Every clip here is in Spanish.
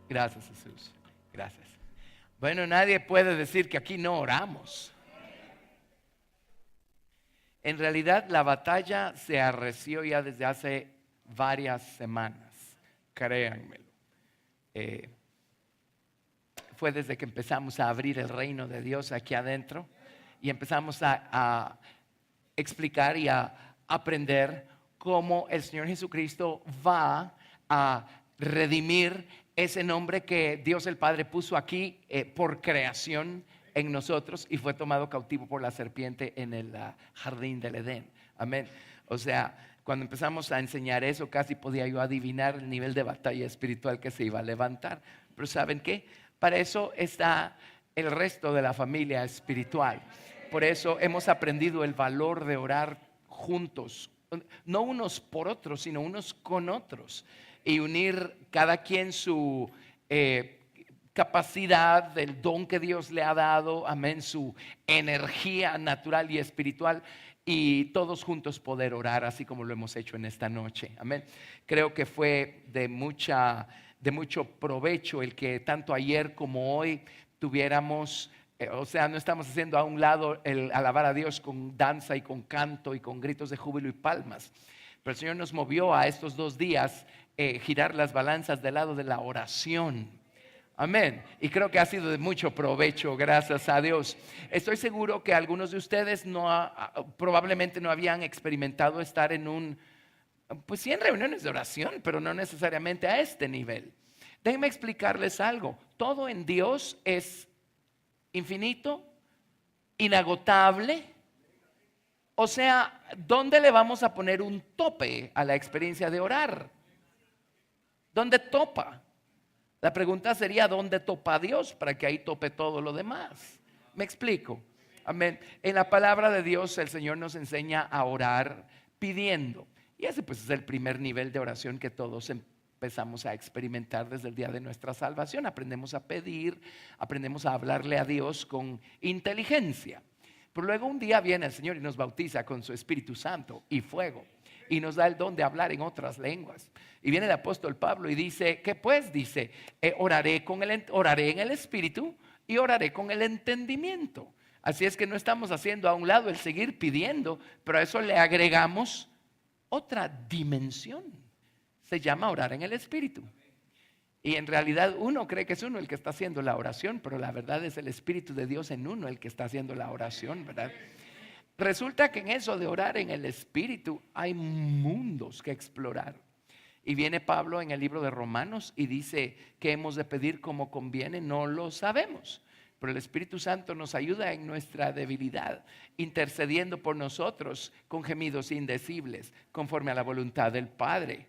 Gracias, Jesús. Gracias. Bueno, nadie puede decir que aquí no oramos. En realidad, la batalla se arreció ya desde hace varias semanas. Créanmelo. Eh, Fue desde que empezamos a abrir el reino de Dios aquí adentro y empezamos a explicar y a aprender cómo el Señor Jesucristo va a redimir ese nombre que Dios el Padre puso aquí por creación en nosotros y fue tomado cautivo por la serpiente en el jardín del Edén. Amén. O sea, cuando empezamos a enseñar eso, casi podía yo adivinar el nivel de batalla espiritual que se iba a levantar. Pero ¿saben qué? Para eso está el resto de la familia espiritual. Por eso hemos aprendido el valor de orar juntos, no unos por otros, sino unos con otros, y unir cada quien su capacidad, el don que Dios le ha dado, amén, su energía natural y espiritual, y todos juntos poder orar así como lo hemos hecho en esta noche. Amén. Creo que fue de mucho provecho el que tanto ayer como hoy tuviéramos, o sea, no estamos haciendo a un lado el alabar a Dios con danza y con canto y con gritos de júbilo y palmas, pero el Señor nos movió a estos 2 días girar las balanzas del lado de la oración. Amén. Y creo que ha sido de mucho provecho, gracias a Dios. Estoy seguro que algunos de ustedes probablemente no habían experimentado estar pues sí, en reuniones de oración, pero no necesariamente a este nivel. Déjenme explicarles algo. Todo en Dios es infinito, inagotable. O sea, ¿dónde le vamos a poner un tope a la experiencia de orar? ¿Dónde topa? La pregunta sería, ¿dónde topa Dios para que ahí tope todo lo demás? ¿Me explico? Amén. En la palabra de Dios el Señor nos enseña a orar pidiendo. Y ese pues es el primer nivel de oración que todos empezamos a experimentar desde el día de nuestra salvación. Aprendemos a pedir, aprendemos a hablarle a Dios con inteligencia. Pero luego un día viene el Señor y nos bautiza con su Espíritu Santo y fuego. Y nos da el don de hablar en otras lenguas. Y viene el apóstol Pablo y dice, ¿qué pues? Dice, oraré en el Espíritu y oraré con el entendimiento. Así es que no estamos haciendo a un lado el seguir pidiendo, pero a eso le agregamos otra dimensión. Se llama orar en el Espíritu. Y en realidad uno cree que es uno el que está haciendo la oración, pero la verdad es el Espíritu de Dios en uno el que está haciendo la oración, ¿verdad? Resulta que en eso de orar en el Espíritu hay mundos que explorar. Y viene Pablo en el libro de Romanos y dice que hemos de pedir como conviene, no lo sabemos. Pero el Espíritu Santo nos ayuda en nuestra debilidad, intercediendo por nosotros con gemidos indecibles, conforme a la voluntad del Padre.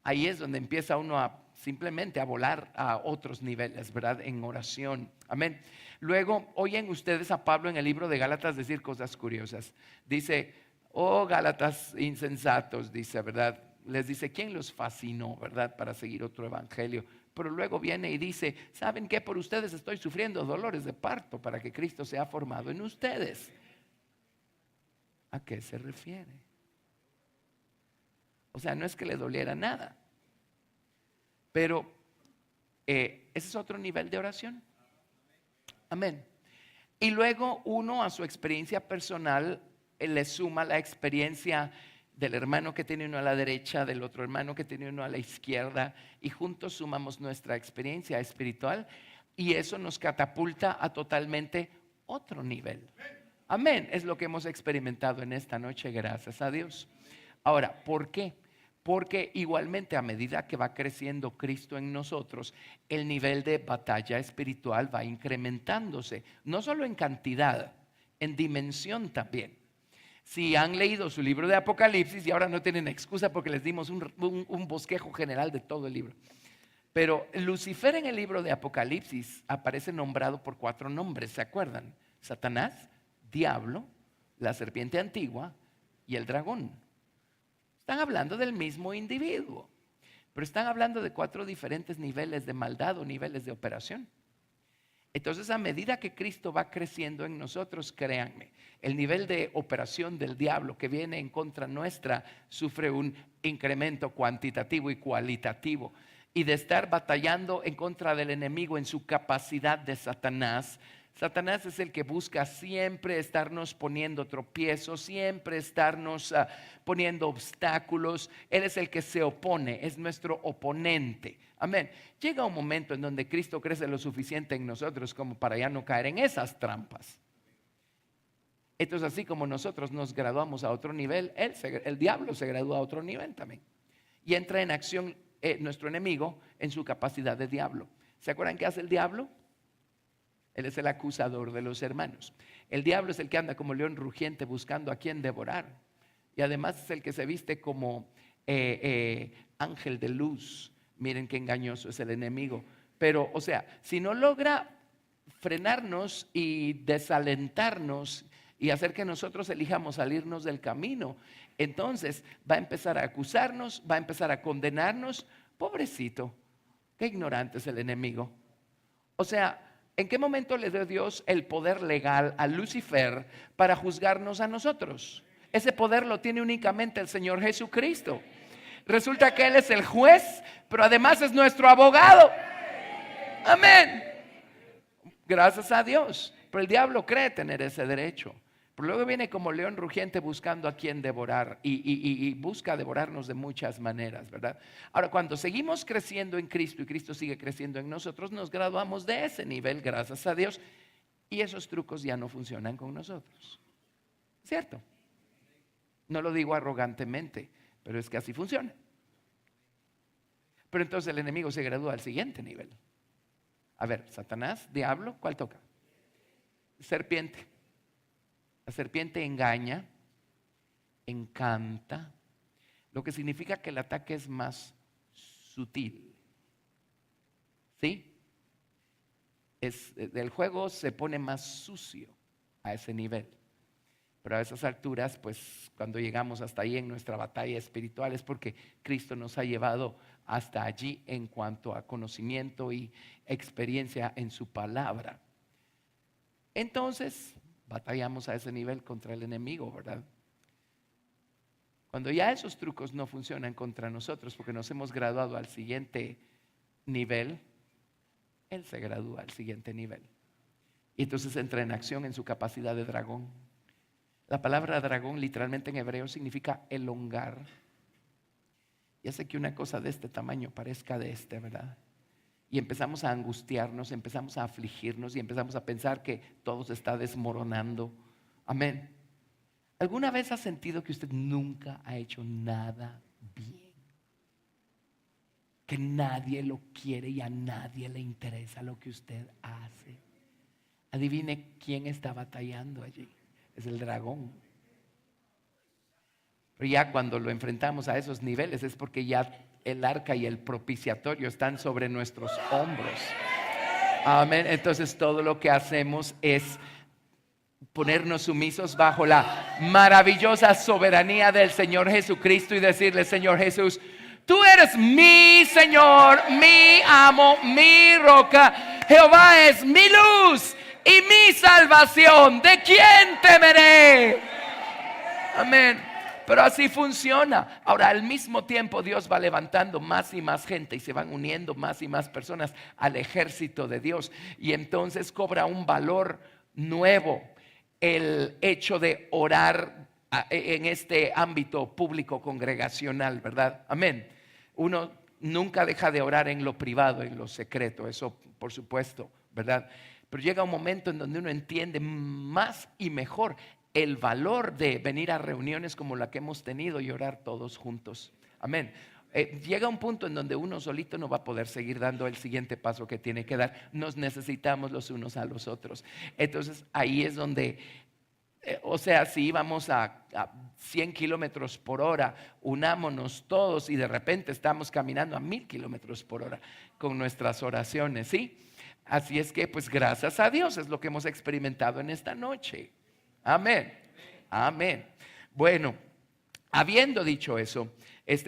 Ahí es donde empieza uno simplemente a volar a otros niveles, ¿verdad? En oración. Amén. Luego oyen ustedes a Pablo en el libro de Gálatas decir cosas curiosas. Dice, oh Gálatas insensatos, dice, ¿verdad? Les dice, ¿quién los fascinó, verdad? Para seguir otro evangelio. Pero luego viene y dice, ¿saben qué? Por ustedes estoy sufriendo dolores de parto para que Cristo sea formado en ustedes. ¿A qué se refiere? O sea, no es que le doliera nada. Pero ese es otro nivel de oración. Amén. Y luego uno a su experiencia personal le suma la experiencia del hermano que tiene uno a la derecha, del otro hermano que tiene uno a la izquierda, y juntos sumamos nuestra experiencia espiritual y eso nos catapulta a totalmente otro nivel. Amén. Es lo que hemos experimentado en esta noche, gracias a Dios. Ahora, ¿por qué? Porque igualmente a medida que va creciendo Cristo en nosotros, el nivel de batalla espiritual va incrementándose, no solo en cantidad, en dimensión también. Si han leído su libro de Apocalipsis y ahora no tienen excusa porque les dimos un bosquejo general de todo el libro. Pero Lucifer en el libro de Apocalipsis aparece nombrado por 4 nombres, ¿se acuerdan? Satanás, Diablo, la serpiente antigua y el dragón. Están hablando del mismo individuo, pero están hablando de 4 diferentes niveles de maldad o niveles de operación. Entonces, a medida que Cristo va creciendo en nosotros, créanme, el nivel de operación del diablo que viene en contra nuestra sufre un incremento cuantitativo y cualitativo. y de estar batallando en contra del enemigo en su capacidad de Satanás. Satanás es el que busca siempre estarnos poniendo tropiezos, siempre estarnos poniendo obstáculos. Él es el que se opone, es nuestro oponente. Amén. Llega un momento en donde Cristo crece lo suficiente en nosotros como para ya no caer en esas trampas. Entonces, así como nosotros nos graduamos a otro nivel, el diablo se gradúa a otro nivel también. Y entra en acción nuestro enemigo en su capacidad de diablo. ¿Se acuerdan qué hace el diablo? Él es el acusador de los hermanos. El diablo es el que anda como león rugiente buscando a quien devorar. Y además es el que se viste como ángel de luz. Miren qué engañoso es el enemigo. Pero, o sea, si no logra frenarnos y desalentarnos y hacer que nosotros elijamos salirnos del camino, entonces va a empezar a acusarnos, va a empezar a condenarnos. Pobrecito, qué ignorante es el enemigo. O sea, ¿en qué momento le dio Dios el poder legal a Lucifer para juzgarnos a nosotros? Ese poder lo tiene únicamente el Señor Jesucristo. Resulta que Él es el juez, pero además es nuestro abogado. Amén. Gracias a Dios. Pero el diablo cree tener ese derecho. Pero luego viene como león rugiente buscando a quien devorar y busca devorarnos de muchas maneras, ¿verdad? Ahora, cuando seguimos creciendo en Cristo y Cristo sigue creciendo en nosotros, nos graduamos de ese nivel, gracias a Dios, y esos trucos ya no funcionan con nosotros. ¿Cierto? No lo digo arrogantemente, pero es que así funciona. Pero entonces el enemigo se gradúa al siguiente nivel. A ver, Satanás, diablo, ¿cuál toca? Serpiente. La serpiente engaña, encanta, lo que significa que el ataque es más sutil. ¿Sí? El juego se pone más sucio a ese nivel. Pero a esas alturas, pues cuando llegamos hasta ahí en nuestra batalla espiritual es porque Cristo nos ha llevado hasta allí en cuanto a conocimiento y experiencia en su palabra. Entonces, batallamos a ese nivel contra el enemigo, ¿verdad? Cuando ya esos trucos no funcionan contra nosotros porque nos hemos graduado al siguiente nivel, Él se gradúa al siguiente nivel. Y entonces entra en acción en su capacidad de dragón. La palabra dragón literalmente en hebreo significa elongar. Ya sé que una cosa de este tamaño parezca de este, ¿verdad? Y empezamos a angustiarnos, empezamos a afligirnos y empezamos a pensar que todo se está desmoronando. Amén. ¿Alguna vez ha sentido que usted nunca ha hecho nada bien? Que nadie lo quiere y a nadie le interesa lo que usted hace. Adivine quién está batallando allí. Es el dragón. Pero ya cuando lo enfrentamos a esos niveles es porque ya el arca y el propiciatorio están sobre nuestros hombros. Amén. Entonces todo lo que hacemos es ponernos sumisos bajo la maravillosa soberanía del Señor Jesucristo y decirle: Señor Jesús, tú eres mi Señor, mi amo, mi roca. Jehová es mi luz y mi salvación. ¿De quién temeré? Amén. Pero así funciona. Ahora, al mismo tiempo Dios va levantando más y más gente y se van uniendo más y más personas al ejército de Dios. Y entonces cobra un valor nuevo el hecho de orar en este ámbito público congregacional, ¿verdad? Amén. Uno nunca deja de orar en lo privado, en lo secreto, eso por supuesto, ¿verdad? Pero llega un momento en donde uno entiende más y mejor el valor de venir a reuniones como la que hemos tenido y orar todos juntos. Amén. Llega un punto en donde uno solito no va a poder seguir dando el siguiente paso que tiene que dar. Nos necesitamos los unos a los otros. Entonces ahí es donde, o sea, si íbamos a 100 kilómetros por hora, unámonos todos y de repente estamos caminando a 1000 kilómetros por hora con nuestras oraciones, ¿sí? Así es que, pues gracias a Dios es lo que hemos experimentado en esta noche. Amén. Amén. Bueno, habiendo dicho eso,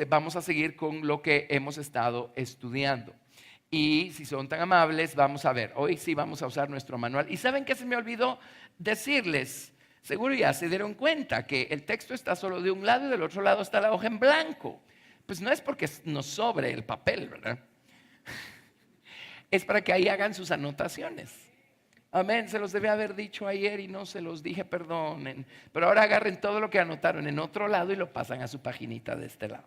vamos a seguir con lo que hemos estado estudiando. Y si son tan amables, vamos a ver. Hoy sí vamos a usar nuestro manual. ¿Y saben qué se me olvidó decirles? Seguro ya se dieron cuenta que el texto está solo de un lado y del otro lado está la hoja en blanco. Pues no es porque nos sobre el papel, ¿verdad? Es para que ahí hagan sus anotaciones. Amén, se los debía haber dicho ayer y no se los dije, perdonen. Pero ahora agarren todo lo que anotaron en otro lado y lo pasan a su paginita de este lado.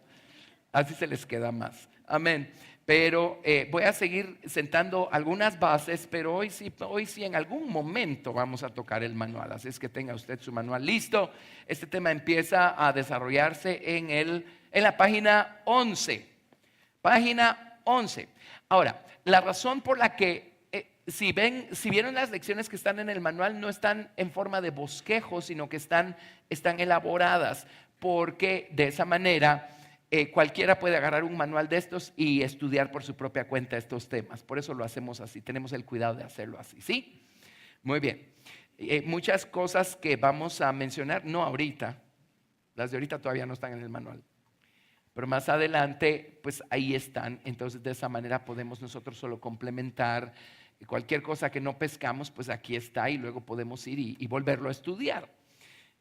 Así se les queda más. Amén. Pero voy a seguir sentando algunas bases, pero hoy sí en algún momento vamos a tocar el manual. Así es que tenga usted su manual listo. Este tema empieza a desarrollarse en la página 11. Página 11. Ahora, la razón por la que si vieron las lecciones que están en el manual, no están en forma de bosquejo, sino que están elaboradas, porque de esa manera cualquiera puede agarrar un manual de estos y estudiar por su propia cuenta estos temas. Por eso lo hacemos así, tenemos el cuidado de hacerlo así, ¿sí? Muy bien. Muchas cosas que vamos a mencionar, no ahorita, las de ahorita todavía no están en el manual, pero más adelante, pues ahí están. Entonces de esa manera podemos nosotros solo complementar. Cualquier cosa que no pescamos, pues aquí está y luego podemos ir y volverlo a estudiar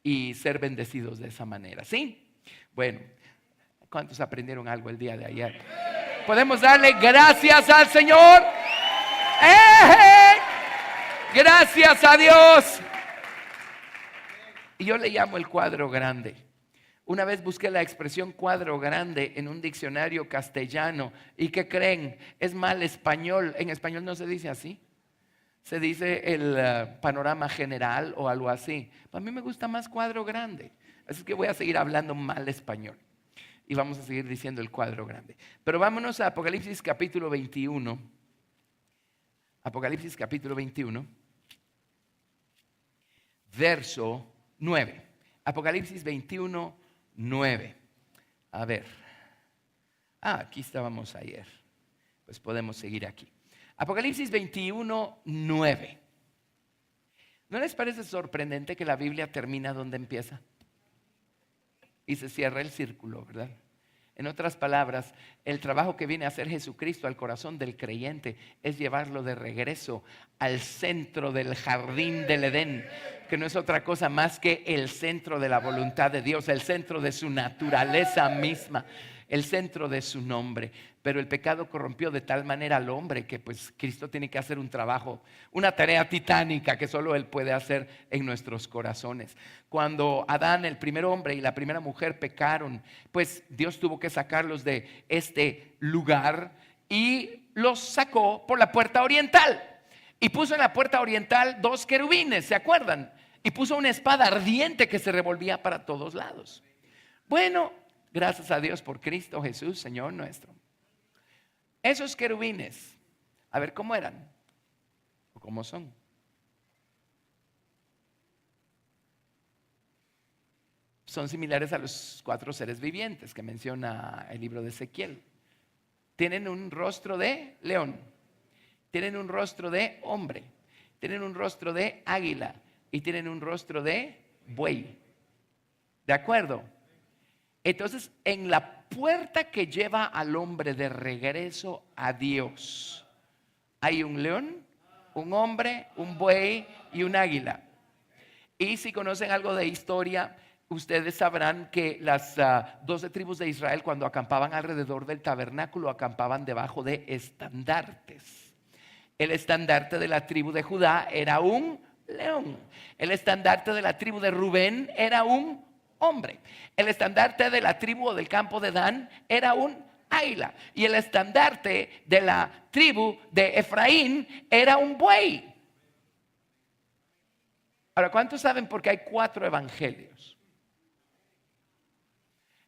y ser bendecidos de esa manera, ¿sí? Bueno, ¿cuántos aprendieron algo el día de ayer? Podemos darle gracias al Señor. ¡Eh! Gracias a Dios. Y yo le llamo el cuadro grande. Una vez busqué la expresión cuadro grande en un diccionario castellano. ¿Y qué creen? Es mal español. En español no se dice así. Se dice el panorama general o algo así. A mí me gusta más cuadro grande. Así que voy a seguir hablando mal español. Y vamos a seguir diciendo el cuadro grande. Pero vámonos a Apocalipsis capítulo 21. Apocalipsis capítulo 21. Verso 9. Apocalipsis 21, 9. A ver. Aquí estábamos ayer. Pues podemos seguir aquí. Apocalipsis 21, 9. ¿No les parece sorprendente que la Biblia termina donde empieza? Y se cierra el círculo, ¿verdad? En otras palabras, el trabajo que viene a hacer Jesucristo al corazón del creyente es llevarlo de regreso al centro del jardín del Edén, que no es otra cosa más que el centro de la voluntad de Dios, el centro de su naturaleza misma, el centro de su nombre. Pero el pecado corrompió de tal manera al hombre que pues Cristo tiene que hacer un trabajo, una tarea titánica que solo Él puede hacer en nuestros corazones. Cuando Adán, el primer hombre, y la primera mujer pecaron, pues Dios tuvo que sacarlos de este lugar y los sacó por la puerta oriental. Y puso en la puerta oriental 2 querubines, ¿se acuerdan? Y puso una espada ardiente que se revolvía para todos lados. Bueno, gracias a Dios por Cristo Jesús, Señor nuestro. Esos querubines, a ver cómo eran o cómo son. Son similares a los 4 seres vivientes que menciona el libro de Ezequiel. Tienen un rostro de león, tienen un rostro de hombre, tienen un rostro de águila y tienen un rostro de buey. ¿De acuerdo? Entonces, en la puerta que lleva al hombre de regreso a Dios, hay un león, un hombre, un buey y un águila. Y si conocen algo de historia, ustedes sabrán que las 12 tribus de Israel, cuando acampaban alrededor del tabernáculo, acampaban debajo de estandartes. El estandarte de la tribu de Judá era un león. El estandarte de la tribu de Rubén era un hombre. El estandarte de la tribu o del campo de Dan era un águila. Y el estandarte de la tribu de Efraín era un buey. Ahora, ¿cuántos saben por qué hay 4 evangelios?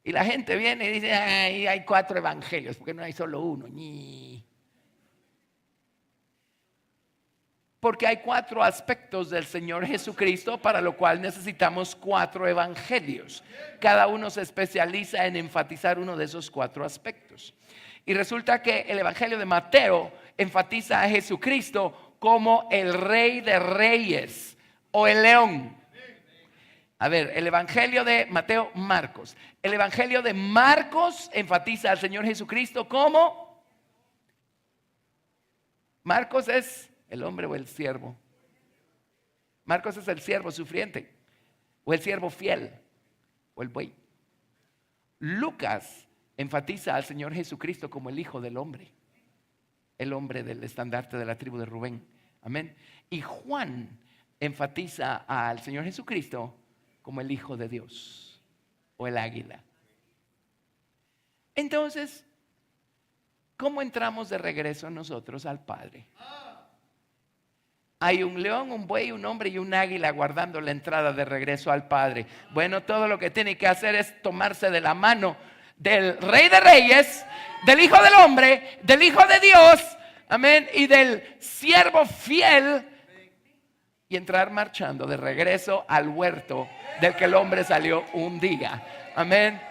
Y la gente viene y dice, ay, hay 4 evangelios, porque no hay solo uno. Porque hay 4 aspectos del Señor Jesucristo, para lo cual necesitamos 4 evangelios. Cada uno se especializa en enfatizar uno de esos 4 aspectos. Y resulta que el evangelio de Mateo enfatiza a Jesucristo como el Rey de Reyes o el león. A ver, el evangelio de Mateo, Marcos. El evangelio de Marcos enfatiza al Señor Jesucristo como Marcos es el hombre o el siervo. Marcos es el siervo sufriente o el siervo fiel o el buey. Lucas enfatiza al Señor Jesucristo como el Hijo del Hombre. el hombre del estandarte de la tribu de Rubén. Amén. Y Juan enfatiza al Señor Jesucristo como el Hijo de Dios o el águila. Entonces, ¿cómo entramos de regreso nosotros al Padre? Hay un león, un buey, un hombre y un águila guardando la entrada de regreso al Padre. Bueno, todo lo que tiene que hacer es tomarse de la mano del Rey de Reyes, del Hijo del Hombre, del Hijo de Dios, amén, y del siervo fiel, y entrar marchando de regreso al huerto del que el hombre salió un día. Amén.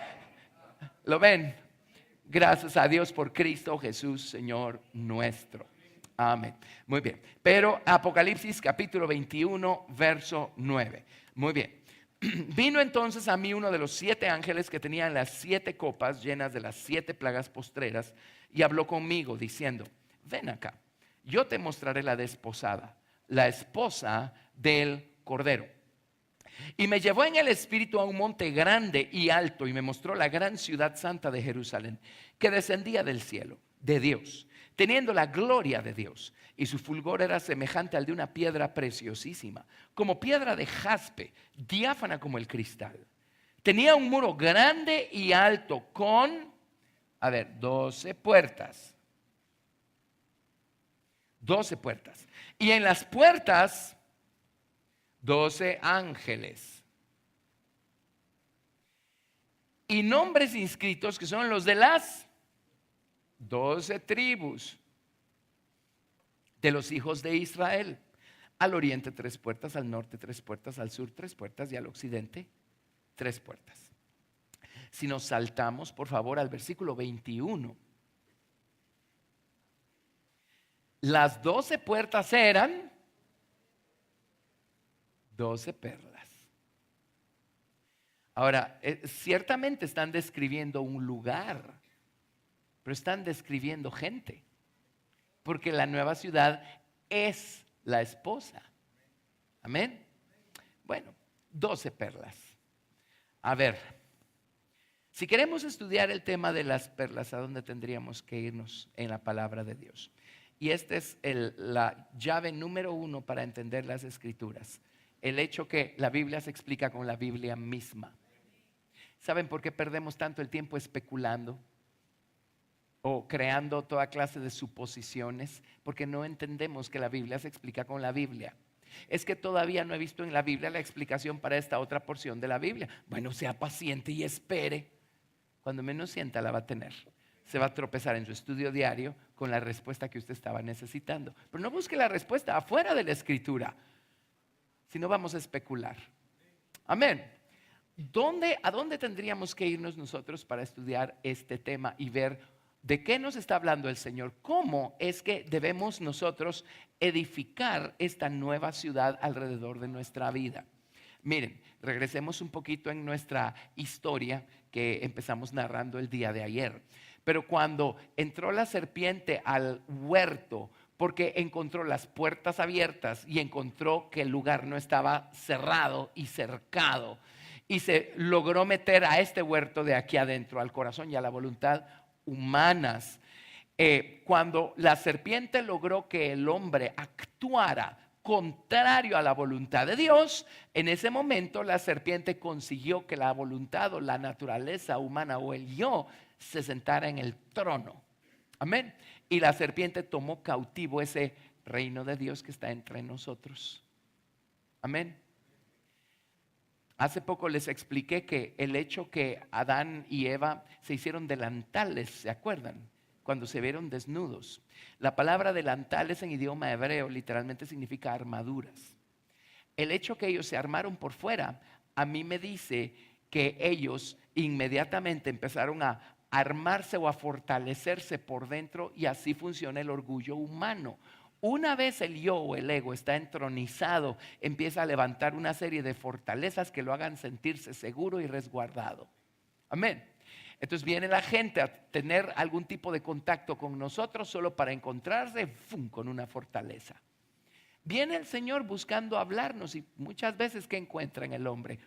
¿Lo ven? Gracias a Dios por Cristo Jesús, Señor nuestro. Amén. Muy bien. Pero Apocalipsis capítulo 21, verso 9. Muy bien. Vino entonces a mí uno de los 7 ángeles que tenían las 7 copas llenas de las 7 plagas postreras y habló conmigo diciendo: ven acá, yo te mostraré la desposada, la esposa del Cordero. Y me llevó en el espíritu a un monte grande y alto y me mostró la gran ciudad santa de Jerusalén, que descendía del cielo, de Dios, teniendo la gloria de Dios. Y su fulgor era semejante al de una piedra preciosísima, como piedra de jaspe, diáfana como el cristal. Tenía un muro grande y alto con, 12 puertas. 12 puertas. Y en las puertas 12 ángeles y nombres inscritos que son los de las 12 tribus de los hijos de Israel. Al oriente 3 puertas, al norte 3 puertas, al sur 3 puertas y al occidente 3 puertas. Si nos saltamos por favor al versículo 21, las 12 puertas eran 12 perlas. Ahora, ciertamente están describiendo un lugar, pero están describiendo gente, porque la nueva ciudad es la esposa. Amén. Bueno, 12 perlas. A ver, si queremos estudiar el tema de las perlas, ¿a dónde tendríamos que irnos en la palabra de Dios? Y esta es la llave número 1 para entender las escrituras. El hecho que la Biblia se explica con la Biblia misma. ¿Saben por qué perdemos tanto el tiempo especulando o creando toda clase de suposiciones? Porque no entendemos que la Biblia se explica con la Biblia. Es que todavía no he visto en la Biblia la explicación para esta otra porción de la Biblia. Bueno, sea paciente y espere. Cuando menos sienta la va a tener. Se va a tropezar en su estudio diario con la respuesta que usted estaba necesitando. Pero no busque la respuesta afuera de la escritura, si no vamos a especular. Amén. ¿A dónde tendríamos que irnos nosotros para estudiar este tema y ver de qué nos está hablando el Señor? ¿Cómo es que debemos nosotros edificar esta nueva ciudad alrededor de nuestra vida? Miren, regresemos un poquito en nuestra historia que empezamos narrando el día de ayer. Pero cuando entró la serpiente al huerto, porque encontró las puertas abiertas y encontró que el lugar no estaba cerrado y cercado, y se logró meter a este huerto de aquí adentro, al corazón y a la voluntad humanas. Cuando la serpiente logró que el hombre actuara contrario a la voluntad de Dios, en ese momento la serpiente consiguió que la voluntad o la naturaleza humana o el yo se sentara en el trono. Amén. Y la serpiente tomó cautivo ese reino de Dios que está entre nosotros. Amén. Hace poco les expliqué que el hecho que Adán y Eva se hicieron delantales, ¿se acuerdan? Cuando se vieron desnudos. La palabra delantales en idioma hebreo literalmente significa armaduras. El hecho que ellos se armaron por fuera, a mí me dice que ellos inmediatamente empezaron a armarse o a fortalecerse por dentro, y así funciona el orgullo humano. Una vez el yo o el ego está entronizado, empieza a levantar una serie de fortalezas que lo hagan sentirse seguro y resguardado. Amén. Entonces viene la gente a tener algún tipo de contacto con nosotros solo para encontrarse con una fortaleza. Viene el Señor buscando hablarnos y muchas veces, ¿qué encuentra en el hombre?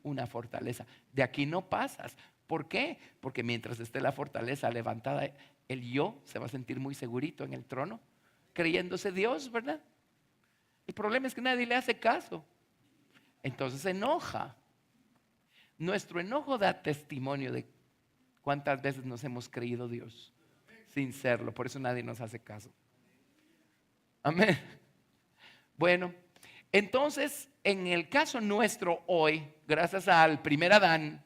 Una fortaleza. De aquí no pasas. ¿Por qué? Porque mientras esté la fortaleza levantada, El yo se va a sentir muy segurito en el trono, creyéndose Dios, ¿verdad? El problema es que nadie le hace caso. Entonces se enoja. Nuestro enojo da testimonio de cuántas veces nos hemos creído Dios sin serlo. Por eso nadie nos hace caso. Amén. Bueno, entonces en el caso nuestro hoy, gracias al primer Adán,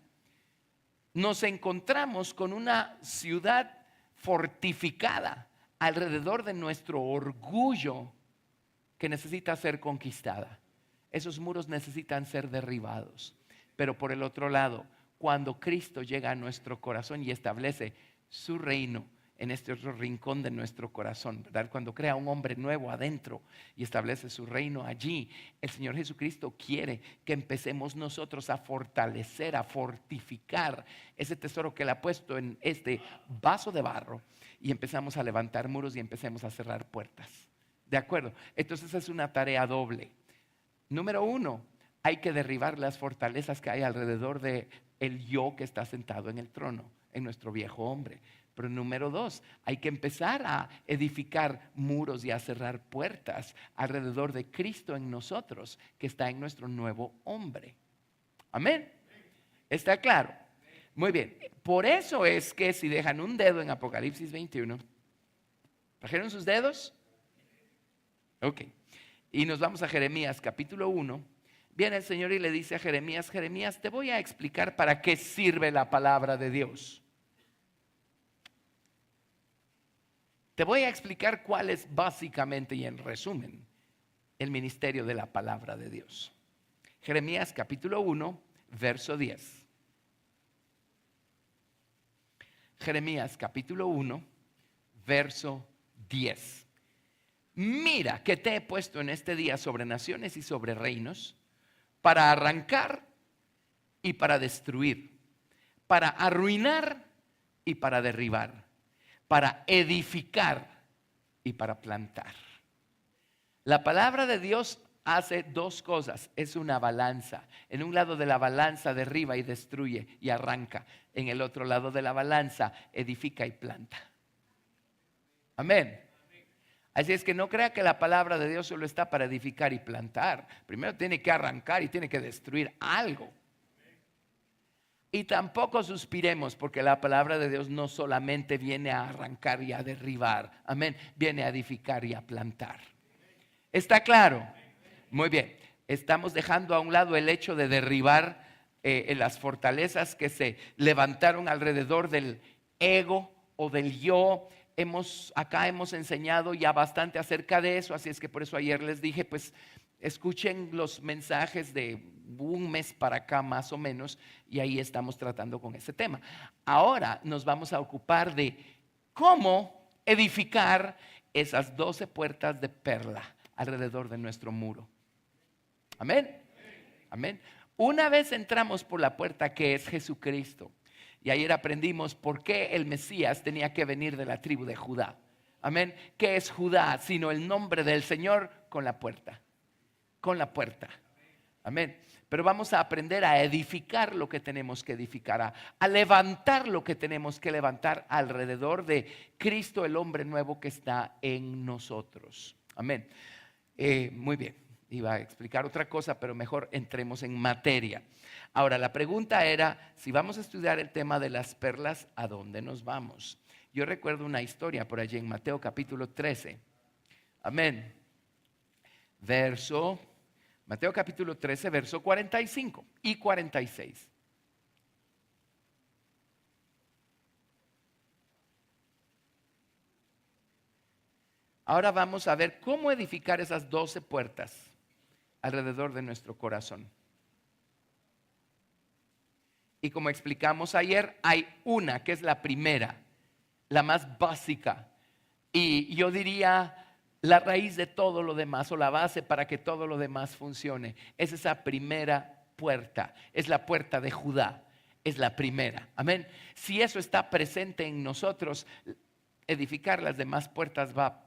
nos encontramos con una ciudad fortificada alrededor de nuestro orgullo que necesita ser conquistada. Esos muros necesitan ser derribados. Pero por el otro lado, cuando Cristo llega a nuestro corazón y establece su reino en este otro rincón de nuestro corazón, ¿verdad? Cuando crea un hombre nuevo adentro y establece su reino allí, el Señor Jesucristo quiere que empecemos nosotros a fortalecer, a fortificar ese tesoro que Él ha puesto en este vaso de barro, y empezamos a levantar muros y empecemos a cerrar puertas. ¿De acuerdo? Entonces es una tarea doble. Número uno, hay que derribar las fortalezas que hay alrededor de el yo que está sentado en el trono, en nuestro viejo hombre. Pero número dos, hay que empezar a edificar muros y a cerrar puertas alrededor de Cristo en nosotros, que está en nuestro nuevo hombre. Amén. ¿Está claro? Muy bien. Por eso es que si dejan un dedo en Apocalipsis 21, ¿trajeron sus dedos? Ok. Y nos vamos a Jeremías capítulo 1. Viene el Señor y le dice a Jeremías: Jeremías, te voy a explicar para qué sirve la palabra de Dios. Te voy a explicar cuál es básicamente y en resumen el ministerio de la palabra de Dios. Jeremías capítulo 1, verso 10. Jeremías capítulo 1, verso 10. Mira que te he puesto en este día sobre naciones y sobre reinos, para arrancar y para destruir, para arruinar y para derribar, para edificar y para plantar. La palabra de Dios hace dos cosas. Es una balanza. En un lado de la balanza derriba y destruye y arranca. En el otro lado de la balanza edifica y planta. Amén. Así es que no crea que la palabra de Dios solo está para edificar y plantar. Primero tiene que arrancar y tiene que destruir algo. Y tampoco suspiremos, porque la palabra de Dios no solamente viene a arrancar y a derribar. Amén. Viene a edificar y a plantar. ¿Está claro? Muy bien. Estamos dejando a un lado el hecho de derribar las fortalezas que se levantaron alrededor del ego o del yo. Acá hemos enseñado ya bastante acerca de eso, así es que por eso ayer les dije, pues escuchen los mensajes de un mes para acá más o menos, y ahí estamos tratando con ese tema. Ahora nos vamos a ocupar de cómo edificar esas 12 puertas de perla alrededor de nuestro muro. Amén. Amén. Una vez entramos por la puerta que es Jesucristo, y ayer aprendimos por qué el Mesías tenía que venir de la tribu de Judá. Amén. ¿Qué es Judá? Sino el nombre del Señor con la puerta. Con la puerta. Amén. Pero vamos a aprender a edificar lo que tenemos que edificar, a levantar lo que tenemos que levantar alrededor de Cristo, el hombre nuevo que está en nosotros. Amén. Muy bien. Iba a explicar otra cosa, pero mejor entremos en materia. Ahora, la pregunta era, si vamos a estudiar el tema de las perlas, ¿a dónde nos vamos? Yo recuerdo una historia por allí en Mateo capítulo 13. Amén. Mateo capítulo 13, verso 45 y 46. Ahora vamos a ver cómo edificar esas 12 puertas alrededor de nuestro corazón. Y como explicamos ayer, hay una que es la primera, la más básica, y yo diría la raíz de todo lo demás, o la base para que todo lo demás funcione. Es esa primera puerta, es la puerta de Judá, es la primera. Amén. Si eso está presente en nosotros, edificar las demás puertas va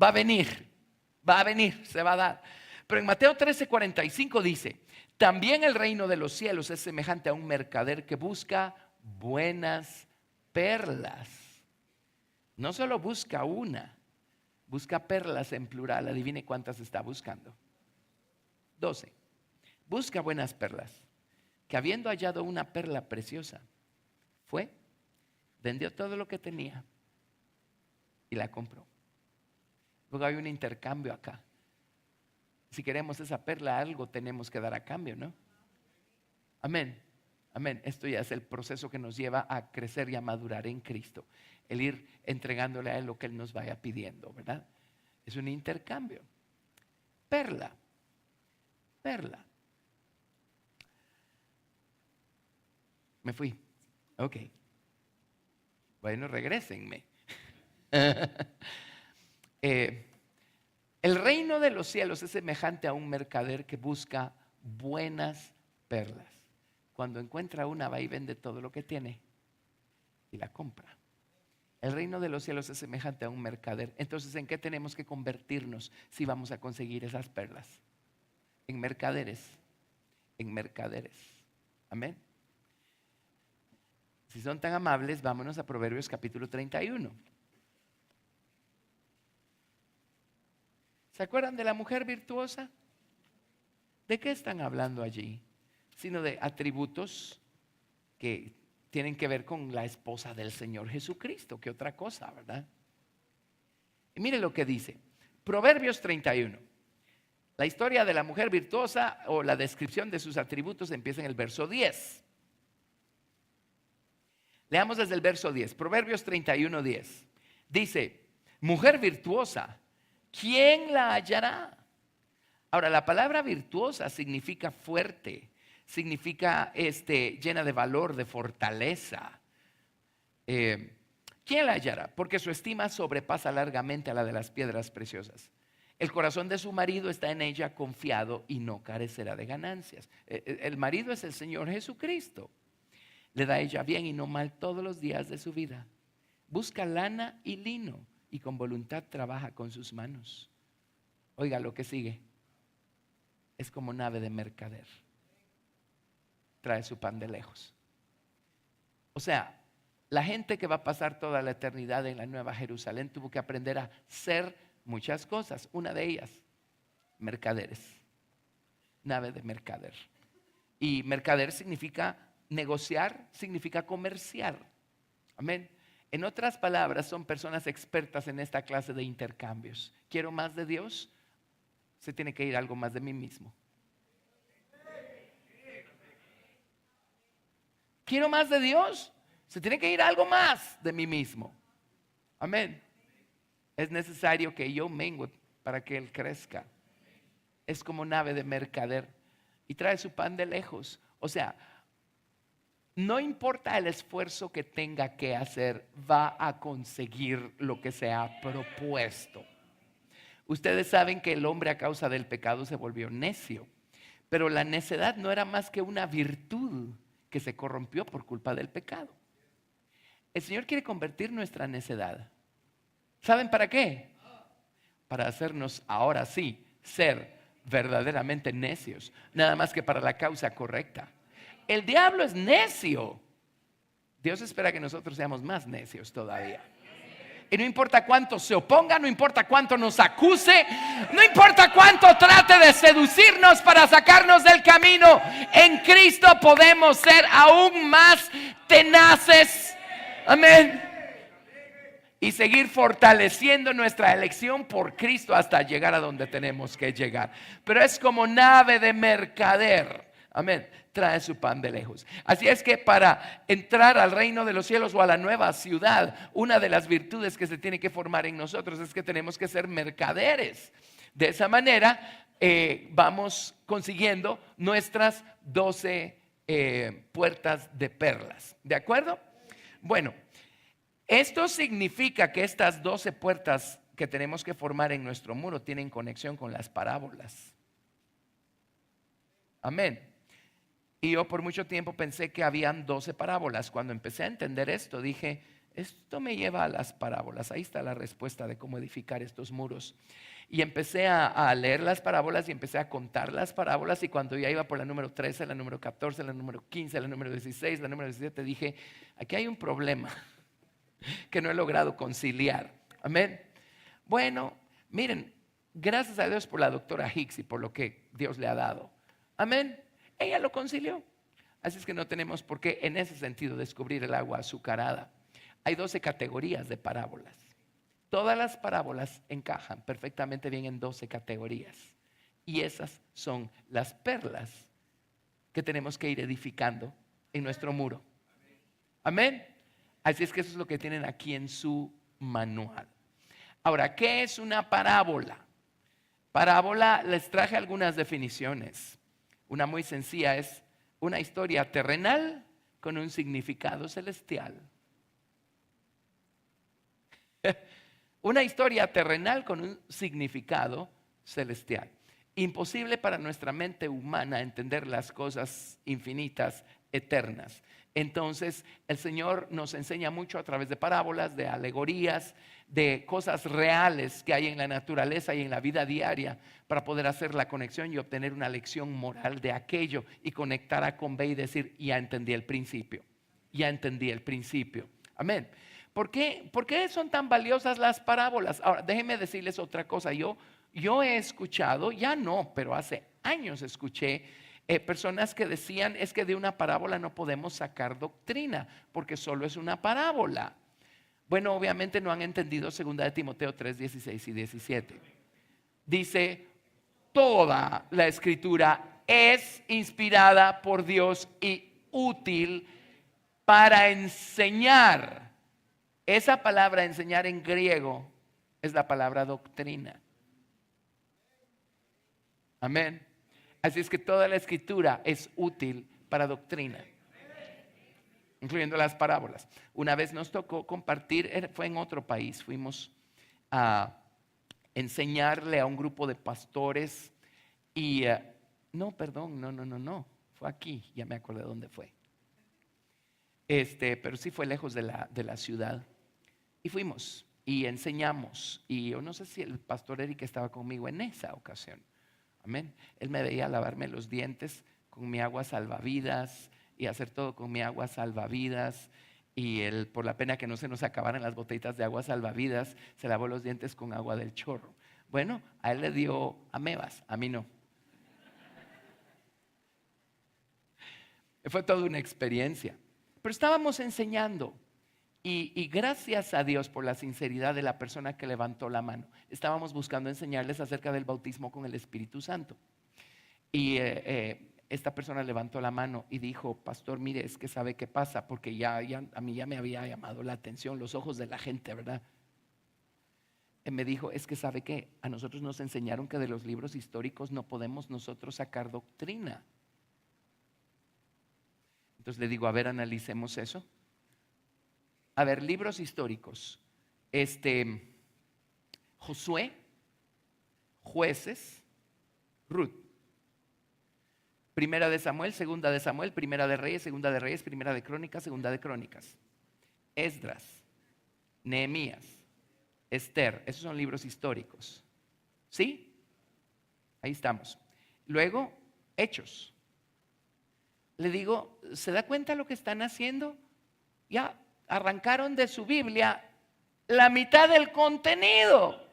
a venir, se va a dar. Pero en Mateo 13:45 dice: también el reino de los cielos es semejante a un mercader que busca buenas perlas. No solo busca una, busca perlas en plural. Adivine cuántas está buscando. 12. Busca buenas perlas. Que habiendo hallado una perla preciosa, fue, vendió todo lo que tenía y la compró. Luego hay un intercambio acá. Si queremos esa perla, algo tenemos que dar a cambio, ¿no? Amén. Amén. Esto ya es el proceso que nos lleva a crecer y a madurar en Cristo. El ir entregándole a Él lo que Él nos vaya pidiendo, ¿verdad? Es un intercambio. Perla. Perla. Me fui. Ok. Bueno, regrésenme. El reino de los cielos es semejante a un mercader que busca buenas perlas. Cuando encuentra una, va y vende todo lo que tiene y la compra. El reino de los cielos es semejante a un mercader. Entonces, ¿en qué tenemos que convertirnos si vamos a conseguir esas perlas? En mercaderes. En mercaderes. Amén. Si son tan amables, vámonos a Proverbios capítulo 31. ¿Se acuerdan de la mujer virtuosa? ¿De qué están hablando allí? Sino de atributos que tienen que ver con la esposa del Señor Jesucristo, que otra cosa, ¿verdad? Y mire lo que dice Proverbios 31. La historia de la mujer virtuosa o la descripción de sus atributos empieza en el verso 10. Leamos desde el verso 10, Proverbios 31, 10. Dice, mujer virtuosa, ¿quién la hallará? Ahora, la palabra virtuosa significa fuerte, significa llena de valor, de fortaleza. ¿Quién la hallará? Porque su estima sobrepasa largamente a la de las piedras preciosas. El corazón de su marido está en ella confiado y no carecerá de ganancias. El marido es el Señor Jesucristo. Le da a ella bien y no mal todos los días de su vida. Busca lana y lino y con voluntad trabaja con sus manos. Oiga lo que sigue. Es como nave de mercader. Trae su pan de lejos. O sea, la gente que va a pasar toda la eternidad en la Nueva Jerusalén tuvo que aprender a ser muchas cosas. Una de ellas, mercaderes. Nave de mercader. Y mercader significa negociar, significa comerciar. Amén. En otras palabras, son personas expertas en esta clase de intercambios. Quiero más de Dios, se tiene que ir algo más de mí mismo. Quiero más de Dios, se tiene que ir algo más de mí mismo. Amén. Es necesario que yo mengue para que Él crezca. Es como nave de mercader y trae su pan de lejos. O sea, no importa el esfuerzo que tenga que hacer, va a conseguir lo que se ha propuesto. Ustedes saben que el hombre a causa del pecado se volvió necio, pero la necedad no era más que una virtud que se corrompió por culpa del pecado. El Señor quiere convertir nuestra necedad. ¿Saben para qué? Para hacernos ahora sí ser verdaderamente necios, nada más que para la causa correcta. El diablo es necio. Dios espera que nosotros seamos más necios todavía. Y no importa cuánto se oponga, no importa cuánto nos acuse, no importa cuánto trate de seducirnos para sacarnos del camino, en Cristo podemos ser aún más tenaces. Amén. Y seguir fortaleciendo nuestra elección por Cristo hasta llegar a donde tenemos que llegar. Pero es como nave de mercader. Amén. Trae su pan de lejos. Así es que para entrar al reino de los cielos o a la nueva ciudad, una de las virtudes que se tiene que formar en nosotros es que tenemos que ser mercaderes. De esa manera vamos consiguiendo nuestras 12 puertas de perlas. ¿De acuerdo? Bueno, esto significa que estas 12 puertas que tenemos que formar en nuestro muro tienen conexión con las parábolas. Amén. Y yo por mucho tiempo pensé que habían 12 parábolas. Cuando empecé a entender esto, dije, esto me lleva a las parábolas. Ahí está la respuesta de cómo edificar estos muros. Y empecé a leer las parábolas y empecé a contar las parábolas. Y cuando ya iba por la número 13, la número 14, la número 15, la número 16, la número 17, dije, aquí hay un problema. que no he logrado conciliar. Amén. Bueno, miren, gracias a Dios por la doctora Hicks y por lo que Dios le ha dado. Amén. Ella lo concilió. Así es que no tenemos por qué en ese sentido descubrir el agua azucarada. Hay 12 categorías de parábolas. Todas las parábolas encajan perfectamente bien en 12 categorías. Y esas son las perlas que tenemos que ir edificando en nuestro muro. Amén. Así es que eso es lo que tienen aquí en su manual. Ahora, ¿qué es una parábola? Parábola, les traje algunas definiciones. Una muy sencilla es una historia terrenal con un significado celestial. Una historia terrenal con un significado celestial. Imposible para nuestra mente humana entender las cosas infinitas, eternas. Entonces, el Señor nos enseña mucho a través de parábolas, de alegorías, de cosas reales que hay en la naturaleza y en la vida diaria para poder hacer la conexión y obtener una lección moral de aquello y conectar a con B y decir, ya entendí el principio, ya entendí el principio. Amén. ¿Por qué son tan valiosas las parábolas? Ahora, déjenme decirles otra cosa. Yo he escuchado, ya no, pero hace años escuché personas que decían, es que de una parábola no podemos sacar doctrina, porque solo es una parábola. Bueno, obviamente no han entendido 2 de Timoteo 3, 16 y 17. Dice, toda la escritura es inspirada por Dios y útil para enseñar. Esa palabra enseñar en griego es la palabra doctrina. Amén. Así es que toda la escritura es útil para doctrina, incluyendo las parábolas. Una vez nos tocó compartir, fue en otro país, fuimos a enseñarle a un grupo de pastores y no, fue aquí, ya me acordé dónde fue. Pero sí fue lejos de la ciudad. Y fuimos y enseñamos. Y yo no sé si el pastor Eric estaba conmigo en esa ocasión. Amén. Él me veía lavarme los dientes con mi agua salvavidas y hacer todo con mi agua salvavidas. Y él, por la pena que no se nos acabaran las botellitas de agua salvavidas, se lavó los dientes con agua del chorro. Bueno, a él le dio amebas, a mí no. Fue toda una experiencia. Pero estábamos enseñando. Y gracias a Dios por la sinceridad de la persona que levantó la mano, estábamos buscando enseñarles acerca del bautismo con el Espíritu Santo. Y esta persona levantó la mano y dijo, pastor, mire, es que sabe qué pasa, porque a mí ya me había llamado la atención los ojos de la gente, ¿verdad? Él me dijo, es que sabe que a nosotros nos enseñaron que de los libros históricos no podemos nosotros sacar doctrina. Entonces le digo, a ver, analicemos eso. A ver, libros históricos. Josué, Jueces, Ruth. Primera de Samuel, segunda de Samuel, primera de Reyes, segunda de Reyes, primera de Crónicas, segunda de Crónicas. Esdras, Nehemías, Esther. Esos son libros históricos. ¿Sí? Ahí estamos. Luego, Hechos. Le digo, ¿se da cuenta lo que están haciendo? Ya arrancaron de su Biblia la mitad del contenido.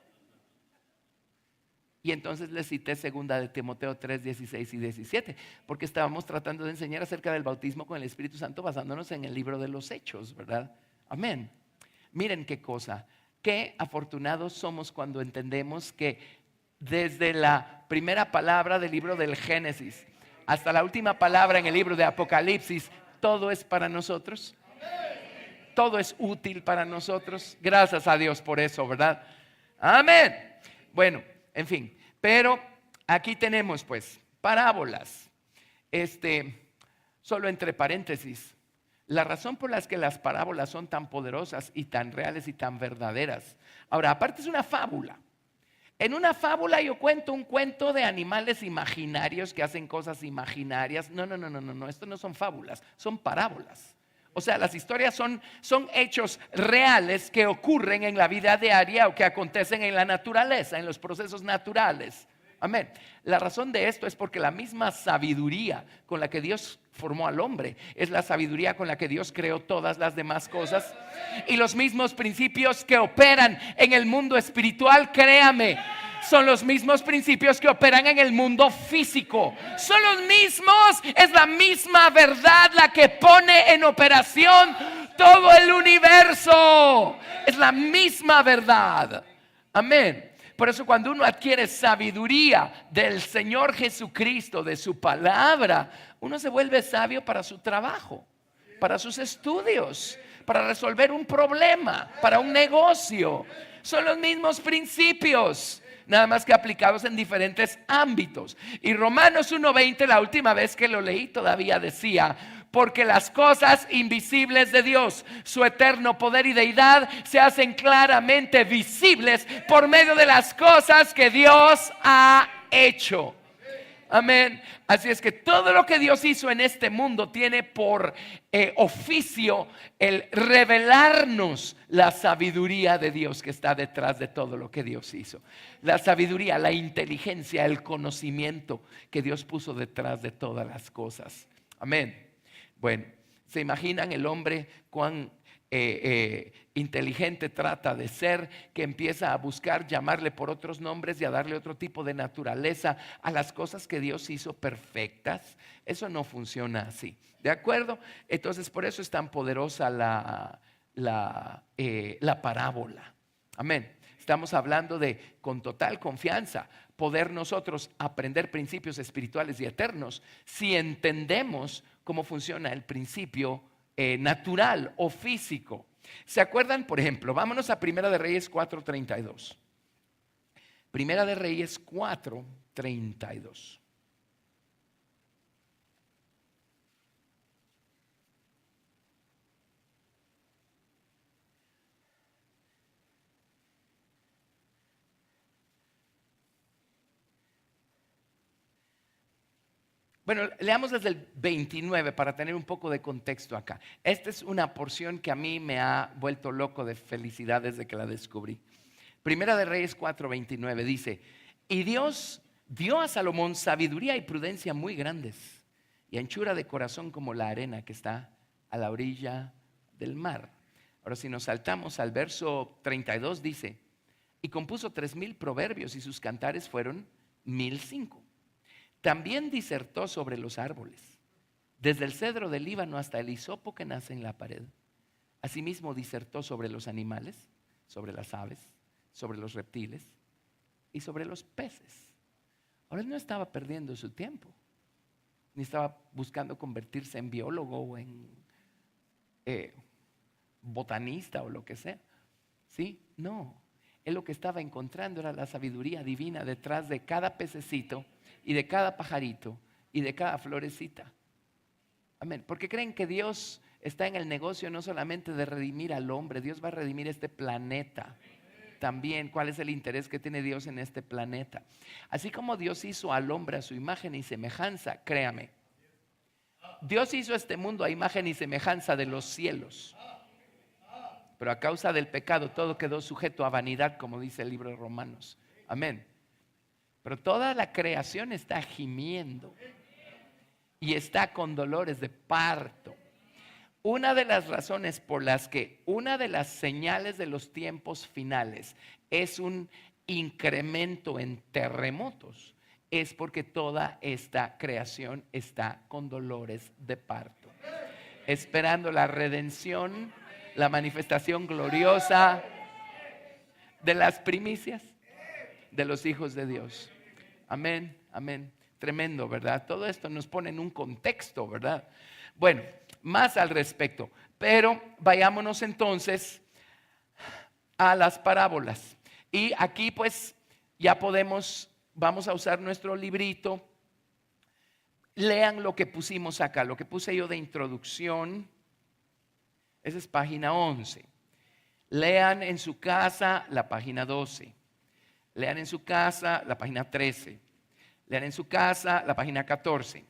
Y entonces le cité 2 de Timoteo 3, 16 y 17, porque estábamos tratando de enseñar acerca del bautismo con el Espíritu Santo basándonos en el libro de los Hechos, ¿verdad? Amén. Miren qué cosa, qué afortunados somos cuando entendemos que desde la primera palabra del libro del Génesis hasta la última palabra en el libro de Apocalipsis, todo es para nosotros. Todo es útil para nosotros. Gracias a Dios por eso, ¿verdad? Amén. Bueno, en fin, pero aquí tenemos pues parábolas. Solo entre paréntesis, la razón por la que las parábolas son tan poderosas y tan reales y tan verdaderas. Ahora, aparte es una fábula. En una fábula yo cuento un cuento de animales imaginarios que hacen cosas imaginarias. No, esto no son fábulas, son parábolas. O sea, las historias son hechos reales que ocurren en la vida diaria o que acontecen en la naturaleza, en los procesos naturales. Amén. La razón de esto es porque la misma sabiduría con la que Dios formó al hombre. Es la sabiduría con la que Dios creó todas las demás cosas. Y los mismos principios que operan en el mundo espiritual, créame, son los mismos principios que operan en el mundo físico. Son los mismos, es la misma verdad la que pone en operación todo el universo. Es la misma verdad. Amén. Por eso cuando uno adquiere sabiduría del Señor Jesucristo, de su palabra, uno se vuelve sabio para su trabajo, para sus estudios, para resolver un problema, para un negocio. Son los mismos principios, nada más que aplicados en diferentes ámbitos. Y Romanos 1:20, la última vez que lo leí todavía decía: porque las cosas invisibles de Dios, su eterno poder y deidad, se hacen claramente visibles por medio de las cosas que Dios ha hecho. Amén. Así es que todo lo que Dios hizo en este mundo tiene por oficio el revelarnos la sabiduría de Dios que está detrás de todo lo que Dios hizo. La sabiduría, la inteligencia, el conocimiento que Dios puso detrás de todas las cosas. Amén. Bueno, ¿se imaginan el hombre cuán inteligente trata de ser, que empieza a buscar llamarle por otros nombres y a darle otro tipo de naturaleza a las cosas que Dios hizo perfectas? Eso no funciona así, ¿de acuerdo? Entonces por eso es tan poderosa la parábola. Amén. Estamos hablando de, con total confianza, poder nosotros aprender principios espirituales y eternos si entendemos cómo funciona el principio natural o físico. ¿Se acuerdan? Por ejemplo, vámonos a Primera de Reyes 4:32. Primera de Reyes 4:32. Bueno, leamos desde el 29 para tener un poco de contexto acá. Esta es una porción que a mí me ha vuelto loco de felicidad desde que la descubrí. Primera de Reyes 4:29 dice: y Dios dio a Salomón sabiduría y prudencia muy grandes, y anchura de corazón como la arena que está a la orilla del mar. Ahora, si nos saltamos al verso 32, dice: y compuso 3,000 proverbios, y sus cantares fueron 1,005. También disertó sobre los árboles, desde el cedro del Líbano hasta el hisopo que nace en la pared. Asimismo disertó sobre los animales, sobre las aves, sobre los reptiles y sobre los peces. Ahora, él no estaba perdiendo su tiempo, ni estaba buscando convertirse en biólogo o en botanista o lo que sea. ¿Sí? No. Él lo que estaba encontrando era la sabiduría divina detrás de cada pececito y de cada pajarito y de cada florecita. Amén. Porque creen que Dios está en el negocio no solamente de redimir al hombre, Dios va a redimir este planeta también. ¿Cuál es el interés que tiene Dios en este planeta? Así como Dios hizo al hombre a su imagen y semejanza, créame, Dios hizo este mundo a imagen y semejanza de los cielos. Pero a causa del pecado todo quedó sujeto a vanidad, como dice el libro de Romanos. Amén. Pero toda la creación está gimiendo y está con dolores de parto. Una de las razones por las que una de las señales de los tiempos finales es un incremento en terremotos es porque toda esta creación está con dolores de parto, esperando la redención, la manifestación gloriosa de las primicias de los hijos de Dios. Amén, amén. Tremendo, ¿verdad? Todo esto nos pone en un contexto, ¿verdad? Bueno, más al respecto. Pero vayámonos entonces a las parábolas. Y aquí pues ya vamos a usar nuestro librito. Lean lo que pusimos acá, lo que puse yo de introducción. Esa es página 11. Lean en su casa la página 12. Lean en su casa la página 13. Lean en su casa la página 14.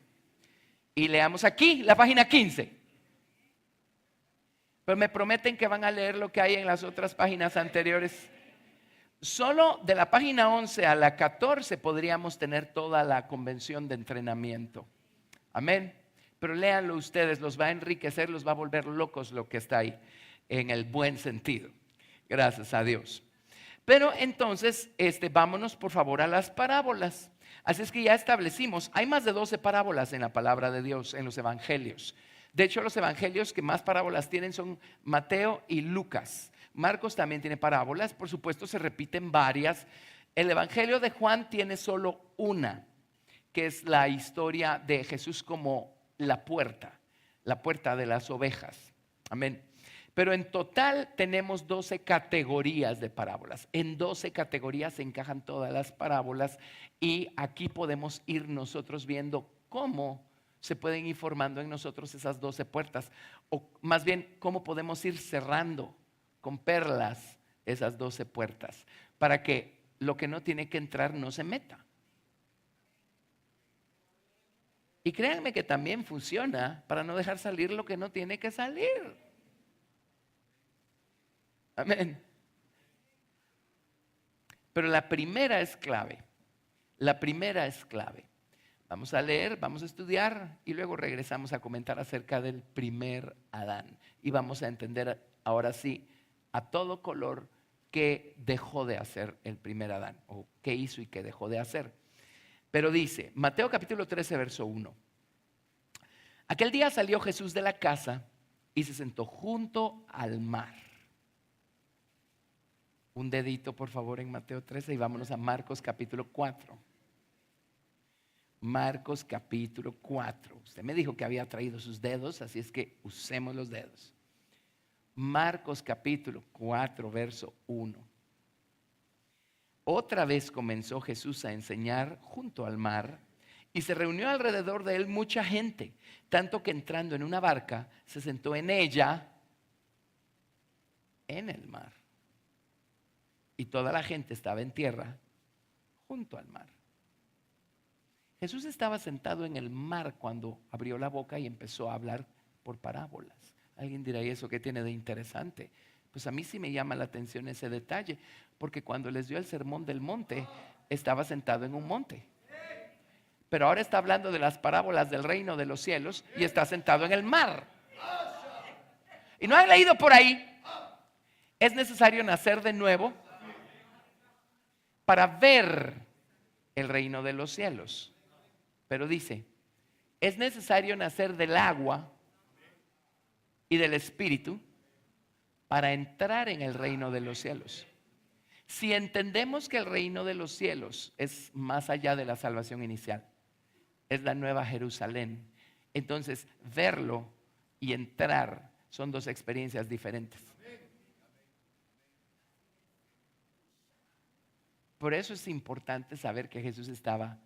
Y leamos aquí la página 15. Pero me prometen que van a leer lo que hay en las otras páginas anteriores. Solo de la página 11 a la 14 podríamos tener toda la convención de entrenamiento. Amén. pero léanlo ustedes, los va a enriquecer, los va a volver locos lo que está ahí, en el buen sentido. Gracias a Dios. Pero entonces, vámonos por favor a las parábolas. Así es que ya establecimos, hay más de 12 parábolas en la palabra de Dios, en los evangelios. De hecho, los evangelios que más parábolas tienen son Mateo y Lucas. Marcos también tiene parábolas, por supuesto se repiten varias. El evangelio de Juan tiene solo una, que es la historia de Jesús como la puerta de las ovejas. Amén. Pero en total tenemos 12 categorías de parábolas. En 12 categorías se encajan todas las parábolas y aquí podemos ir nosotros viendo cómo se pueden ir formando en nosotros esas 12 puertas. O más bien, cómo podemos ir cerrando con perlas esas 12 puertas para que lo que no tiene que entrar no se meta. Y créanme que también funciona para no dejar salir lo que no tiene que salir. Amén. Pero la primera es clave. La primera es clave. Vamos a leer, vamos a estudiar y luego regresamos a comentar acerca del primer Adán. Y vamos a entender ahora sí a todo color qué dejó de hacer el primer Adán o qué hizo y qué dejó de hacer. Pero dice, Mateo capítulo 13, verso 1. Aquel día salió Jesús de la casa y se sentó junto al mar. Un dedito por favor en Mateo 13 y vámonos a Marcos capítulo 4. Marcos capítulo 4. Usted me dijo que había traído sus dedos, así es que usemos los dedos. Marcos capítulo 4, verso 1. Otra vez comenzó Jesús a enseñar junto al mar y se reunió alrededor de él mucha gente, tanto que entrando en una barca se sentó en ella, en el mar. Y toda la gente estaba en tierra junto al mar. Jesús estaba sentado en el mar cuando abrió la boca y empezó a hablar por parábolas. Alguien dirá, ¿y eso qué tiene de interesante? Pues a mí sí me llama la atención ese detalle, porque cuando les dio el sermón del monte, estaba sentado en un monte. Pero ahora está hablando de las parábolas del reino de los cielos y está sentado en el mar. ¿Y no han leído por ahí? Es necesario nacer de nuevo para ver el reino de los cielos. Pero dice, es necesario nacer del agua y del espíritu para entrar en el reino de los cielos. Si entendemos que el reino de los cielos es más allá de la salvación inicial, es la nueva Jerusalén, entonces verlo y entrar son dos experiencias diferentes. Por eso es importante saber que Jesús estaba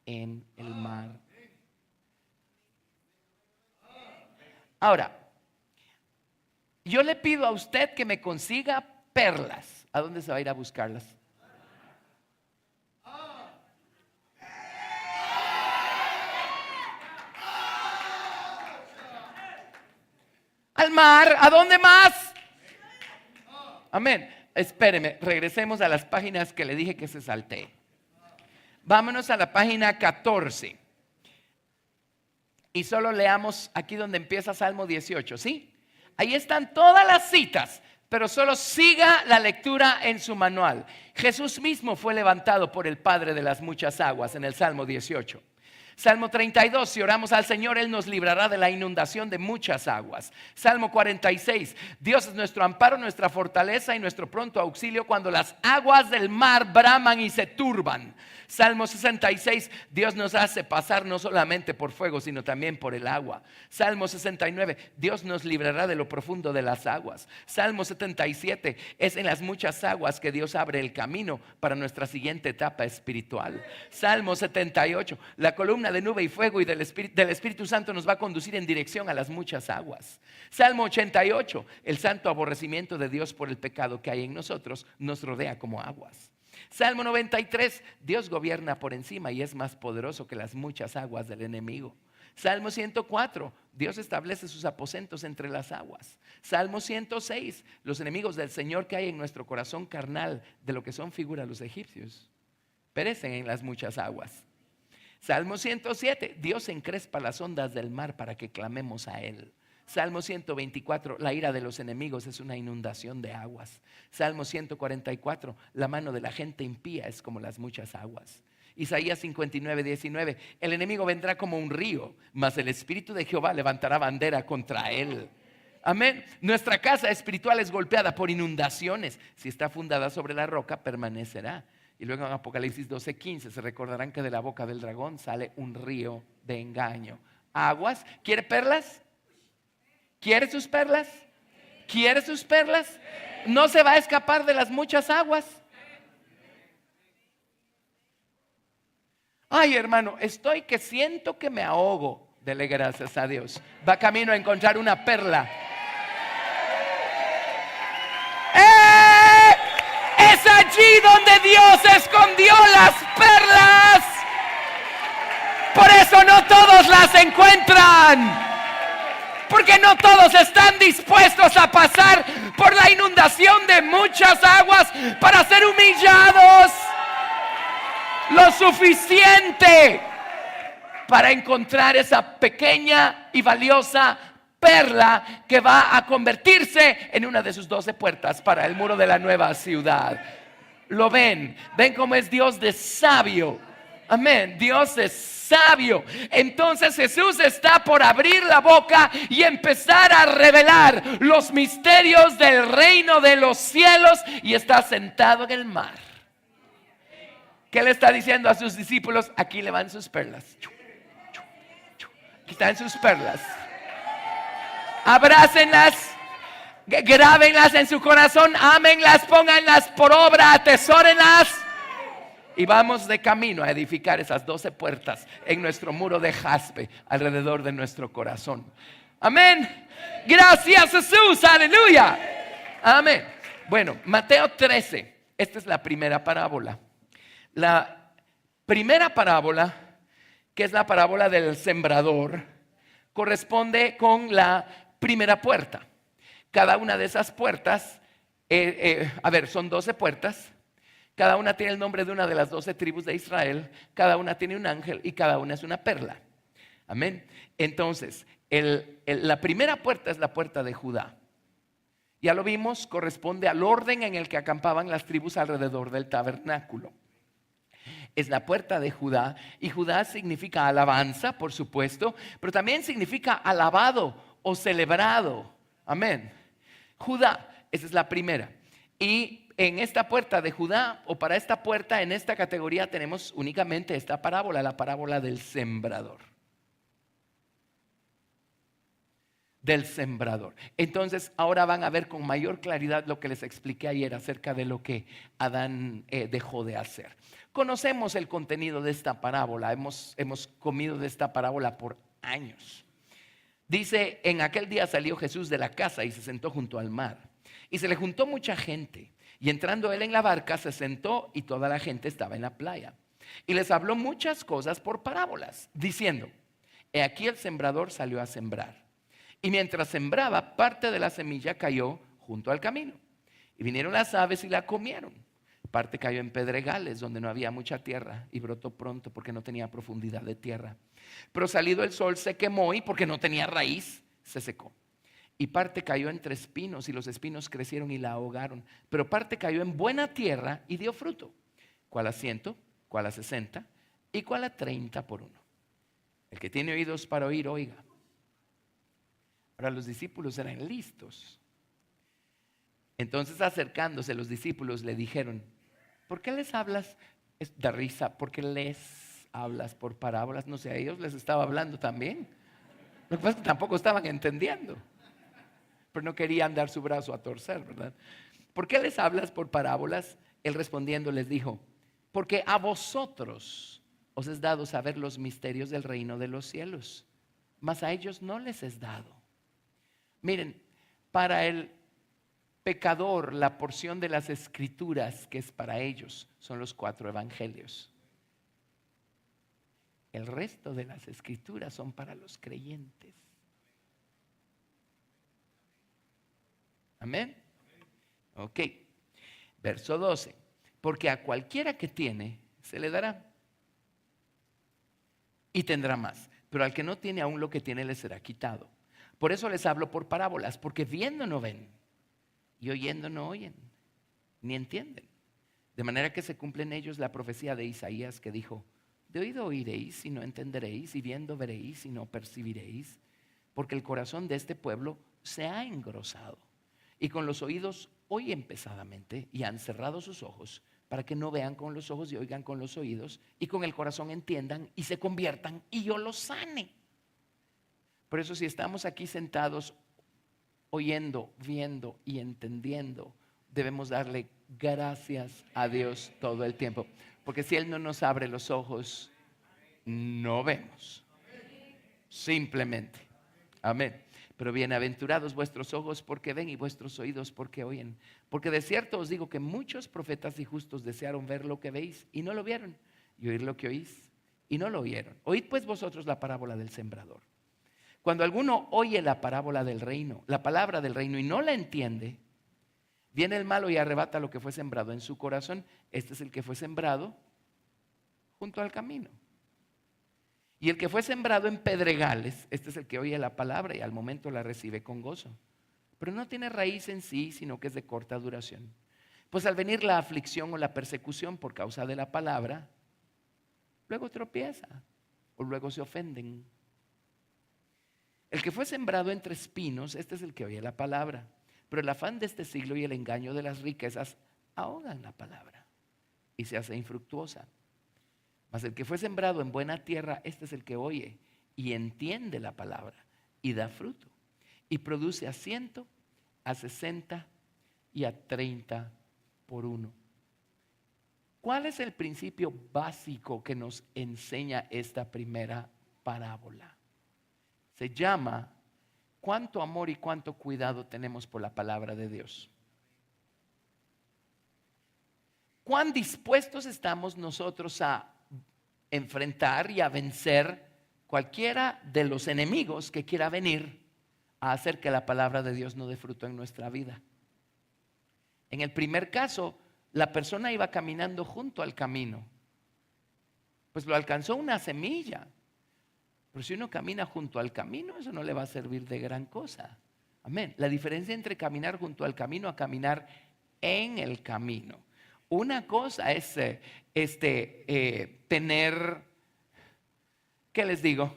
en el mar. Ahora, yo le pido a usted que me consiga perlas. ¿A dónde se va a ir a buscarlas? Al mar. ¿A dónde más? Amén. Espéreme, regresemos a las páginas que le dije que se salté. Vámonos a la página 14. Y solo leamos aquí donde empieza Salmo 18, ¿sí? Ahí están todas las citas, pero solo siga la lectura en su manual. Jesús mismo fue levantado por el Padre de las muchas aguas en el Salmo 18. Salmo 32, si oramos al Señor, Él nos librará de la inundación de muchas aguas. Salmo 46, Dios es nuestro amparo, nuestra fortaleza y nuestro pronto auxilio cuando las aguas del mar braman y se turban. Salmo 66, Dios nos hace pasar no solamente por fuego, sino también por el agua. Salmo 69, Dios nos librará de lo profundo de las aguas. Salmo 77, es en las muchas aguas que Dios abre el camino para nuestra siguiente etapa espiritual. Salmo 78, la columna de nube y fuego y del Espíritu Santo nos va a conducir en dirección a las muchas aguas. Salmo 88, el santo aborrecimiento de Dios por el pecado que hay en nosotros nos rodea como aguas. Salmo 93, Dios gobierna por encima y es más poderoso que las muchas aguas del enemigo. Salmo 104, Dios establece sus aposentos entre las aguas. Salmo 106, los enemigos del Señor que hay en nuestro corazón carnal, de lo que son figuras los egipcios, perecen en las muchas aguas. Salmo 107, Dios encrespa las ondas del mar para que clamemos a Él. Salmo 124, la ira de los enemigos es una inundación de aguas. Salmo 144, la mano de la gente impía es como las muchas aguas. Isaías 59, 19, el enemigo vendrá como un río, mas el Espíritu de Jehová levantará bandera contra él. Amén. Nuestra casa espiritual es golpeada por inundaciones. Si está fundada sobre la roca, permanecerá. Y luego en Apocalipsis 12, 15 se recordarán que de la boca del dragón sale un río de engaño. Aguas. ¿Quiere perlas? ¿Quiere sus perlas? ¿Quiere sus perlas? No se va a escapar de las muchas aguas. Ay, hermano, estoy que siento que me ahogo. Dele gracias a Dios. Va camino a encontrar una perla. Es allí donde Dios escondió las perlas. Por eso no todos las encuentran. Porque no todos están dispuestos a pasar por la inundación de muchas aguas para ser humillados lo suficiente para encontrar esa pequeña y valiosa perla que va a convertirse en una de sus 12 puertas para el muro de la nueva ciudad. ¿Lo ven? ¿Ven cómo es Dios de sabio? Amén. Dios es sabio. Entonces Jesús está por abrir la boca y empezar a revelar los misterios del reino de los cielos, y está sentado en el mar. ¿Qué le está diciendo a sus discípulos? Aquí le van sus perlas. Aquí están sus perlas. Abrácenlas, grábenlas en su corazón, ámenlas, pónganlas por obra, atesórenlas. Y vamos de camino a edificar esas 12 puertas en nuestro muro de jaspe alrededor de nuestro corazón. Amén. Gracias, Jesús. Aleluya. Amén. Bueno, Mateo 13. Esta es la primera parábola. La primera parábola, que es la parábola del sembrador, corresponde con la primera puerta. Cada una de esas puertas, son 12 puertas. Cada una tiene el nombre de una de las 12 tribus de Israel. Cada una tiene un ángel y cada una es una perla. Amén. Entonces, la primera puerta es la puerta de Judá. Ya lo vimos, corresponde al orden en el que acampaban las tribus alrededor del tabernáculo. Es la puerta de Judá, y Judá significa alabanza, por supuesto, pero también significa alabado o celebrado. Amén. Judá, esa es la primera. Y en esta puerta de Judá, o para esta puerta, en esta categoría tenemos únicamente esta parábola, la parábola del sembrador. Del sembrador. Entonces ahora van a ver con mayor claridad lo que les expliqué ayer acerca de lo que Adán dejó de hacer. Conocemos el contenido de esta parábola, hemos comido de esta parábola por años. Dice: en aquel día salió Jesús de la casa y se sentó junto al mar, y se le juntó mucha gente, y entrando él en la barca se sentó, y toda la gente estaba en la playa, y les habló muchas cosas por parábolas, diciendo: he aquí el sembrador salió a sembrar. Y mientras sembraba, parte de la semilla cayó junto al camino, y vinieron las aves y la comieron. Parte cayó en pedregales donde no había mucha tierra, y brotó pronto porque no tenía profundidad de tierra. Pero salido el sol se quemó, y porque no tenía raíz se secó. Y parte cayó entre espinos, y los espinos crecieron y la ahogaron. Pero parte cayó en buena tierra y dio fruto, cuál a 100, cuál a 60 y cuál a 30 por uno. El que tiene oídos para oír, oiga. Ahora los discípulos eran listos. Entonces, acercándose, los discípulos le dijeron: ¿por qué les hablas? Da risa, ¿por qué les hablas por parábolas? No sé, a ellos les estaba hablando también. Lo que pasa es que tampoco estaban entendiendo, pero no querían dar su brazo a torcer, ¿verdad? ¿Por qué les hablas por parábolas? Él respondiendo les dijo: porque a vosotros os es dado saber los misterios del reino de los cielos, mas a ellos no les es dado. Miren, para el pecador, la porción de las escrituras que es para ellos son los 4 evangelios. El resto de las escrituras son para los creyentes. Amén. Ok. Verso 12. Porque a cualquiera que tiene se le dará, y tendrá más. Pero al que no tiene aún lo que tiene le será quitado. Por eso les hablo por parábolas, porque viendo no ven y oyendo no oyen, ni entienden. De manera que se cumple en ellos la profecía de Isaías que dijo: de oído oiréis y no entenderéis, y viendo veréis y no percibiréis, porque el corazón de este pueblo se ha engrosado, y con los oídos oyen pesadamente, y han cerrado sus ojos, para que no vean con los ojos y oigan con los oídos, y con el corazón entiendan y se conviertan, y yo los sane. Por eso, si estamos aquí sentados oyendo, viendo y entendiendo, debemos darle gracias a Dios todo el tiempo, porque si Él no nos abre los ojos, no vemos, simplemente. Amén. Pero bienaventurados vuestros ojos porque ven y vuestros oídos porque oyen. Porque de cierto os digo que muchos profetas y justos desearon ver lo que veis y no lo vieron, y oír lo que oís y no lo oyeron. Oíd pues vosotros la parábola del sembrador. Cuando alguno oye la parábola del reino, la palabra del reino, y no la entiende, viene el malo y arrebata lo que fue sembrado en su corazón. Este es el que fue sembrado junto al camino. Y el que fue sembrado en pedregales, este es el que oye la palabra y al momento la recibe con gozo. Pero no tiene raíz en sí, sino que es de corta duración. Pues al venir la aflicción o la persecución por causa de la palabra, luego tropieza o luego se ofenden. El que fue sembrado entre espinos, este es el que oye la palabra. Pero el afán de este siglo y el engaño de las riquezas ahogan la palabra y se hace infructuosa. Mas el que fue sembrado en buena tierra, este es el que oye y entiende la palabra y da fruto. Y produce a 100, a 60 y a 30 por uno. ¿Cuál es el principio básico que nos enseña esta primera parábola? Se llama: ¿cuánto amor y cuánto cuidado tenemos por la palabra de Dios? ¿Cuán dispuestos estamos nosotros a enfrentar y a vencer cualquiera de los enemigos que quiera venir a hacer que la palabra de Dios no dé fruto en nuestra vida? En el primer caso, la persona iba caminando junto al camino, pues lo alcanzó una semilla. Pero si uno camina junto al camino, eso no le va a servir de gran cosa. Amén. La diferencia entre caminar junto al camino a caminar en el camino. Una cosa es tener, ¿qué les digo?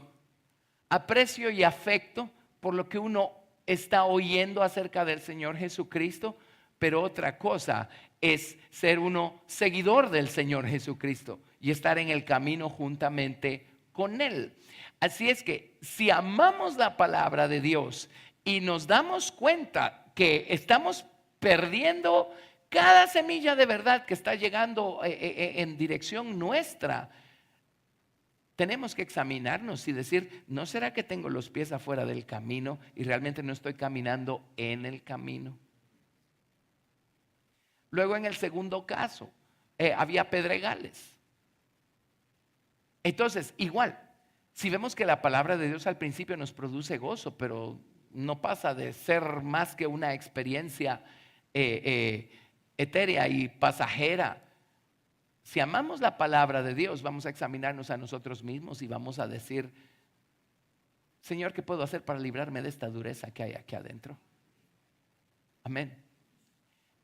Aprecio y afecto por lo que uno está oyendo acerca del Señor Jesucristo, pero otra cosa es ser uno seguidor del Señor Jesucristo y estar en el camino juntamente con Él. Así es que si amamos la palabra de Dios y nos damos cuenta que estamos perdiendo cada semilla de verdad que está llegando en dirección nuestra, tenemos que examinarnos y decir: ¿no será que tengo los pies afuera del camino y realmente no estoy caminando en el camino? Luego, en el segundo caso, había pedregales. Entonces, igual, si vemos que la palabra de Dios al principio nos produce gozo, pero no pasa de ser más que una experiencia etérea y pasajera. Si amamos la palabra de Dios, vamos a examinarnos a nosotros mismos y vamos a decir: Señor, ¿qué puedo hacer para librarme de esta dureza que hay aquí adentro? Amén.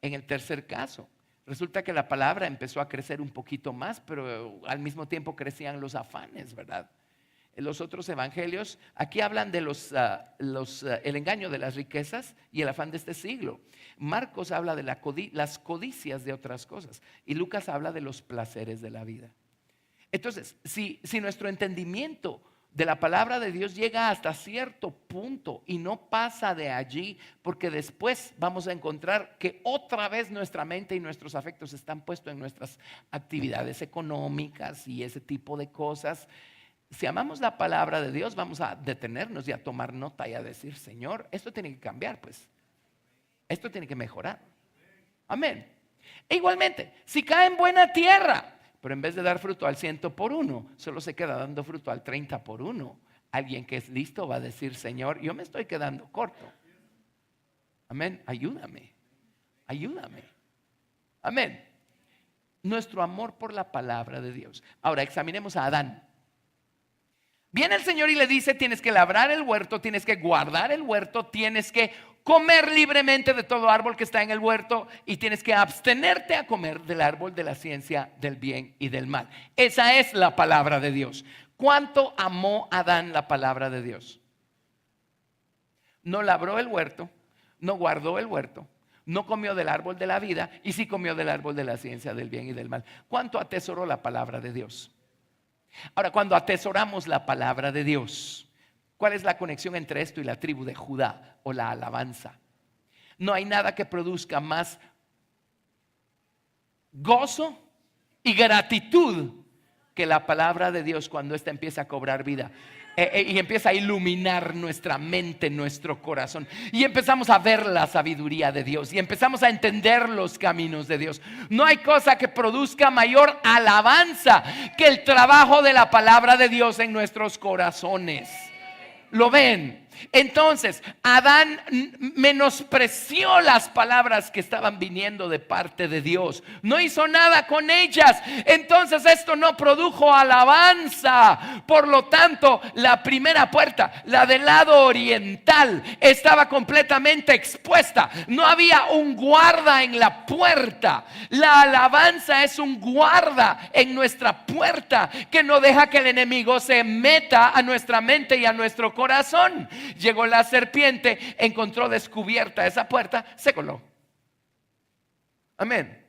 En el tercer caso, resulta que la palabra empezó a crecer un poquito más, pero al mismo tiempo crecían los afanes, ¿verdad? En los otros evangelios, aquí hablan de el engaño de las riquezas y el afán de este siglo. Marcos habla de las codicias de otras cosas y Lucas habla de los placeres de la vida. Entonces, si nuestro entendimiento de la palabra de Dios llega hasta cierto punto y no pasa de allí, porque después vamos a encontrar que otra vez nuestra mente y nuestros afectos están puestos en nuestras actividades económicas y ese tipo de cosas. Si amamos la palabra de Dios, vamos a detenernos y a tomar nota y a decir: Señor, esto tiene que cambiar, pues. Esto tiene que mejorar. Amén. E igualmente, si cae en buena tierra, pero en vez de dar fruto al 100 por uno, solo se queda dando fruto al 30 por uno, alguien que es listo va a decir: Señor, yo me estoy quedando corto. Amén. Ayúdame. Ayúdame. Amén. Nuestro amor por la palabra de Dios. Ahora examinemos a Adán. Viene el Señor y le dice: tienes que labrar el huerto, tienes que guardar el huerto, tienes que comer libremente de todo árbol que está en el huerto y tienes que abstenerte a comer del árbol de la ciencia del bien y del mal. Esa es la palabra de Dios. ¿Cuánto amó Adán la palabra de Dios? No labró el huerto, no guardó el huerto, no comió del árbol de la vida y sí comió del árbol de la ciencia del bien y del mal. ¿Cuánto atesoró la palabra de Dios? Ahora, cuando atesoramos la palabra de Dios, ¿cuál es la conexión entre esto y la tribu de Judá o la alabanza? No hay nada que produzca más gozo y gratitud que la palabra de Dios cuando ésta empieza a cobrar vida. Y empieza a iluminar nuestra mente, nuestro corazón. Y empezamos a ver la sabiduría de Dios. Y empezamos a entender los caminos de Dios. No hay cosa que produzca mayor alabanza que el trabajo de la palabra de Dios en nuestros corazones. ¿Lo ven? Entonces, Adán menospreció las palabras que estaban viniendo de parte de Dios. No hizo nada con ellas. Entonces esto no produjo alabanza. Por lo tanto, la primera puerta, la del lado oriental, estaba completamente expuesta. No había un guarda en la puerta. La alabanza es un guarda en nuestra puerta que no deja que el enemigo se meta a nuestra mente y a nuestro corazón. Llegó la serpiente, encontró descubierta esa puerta, se coló. Amén.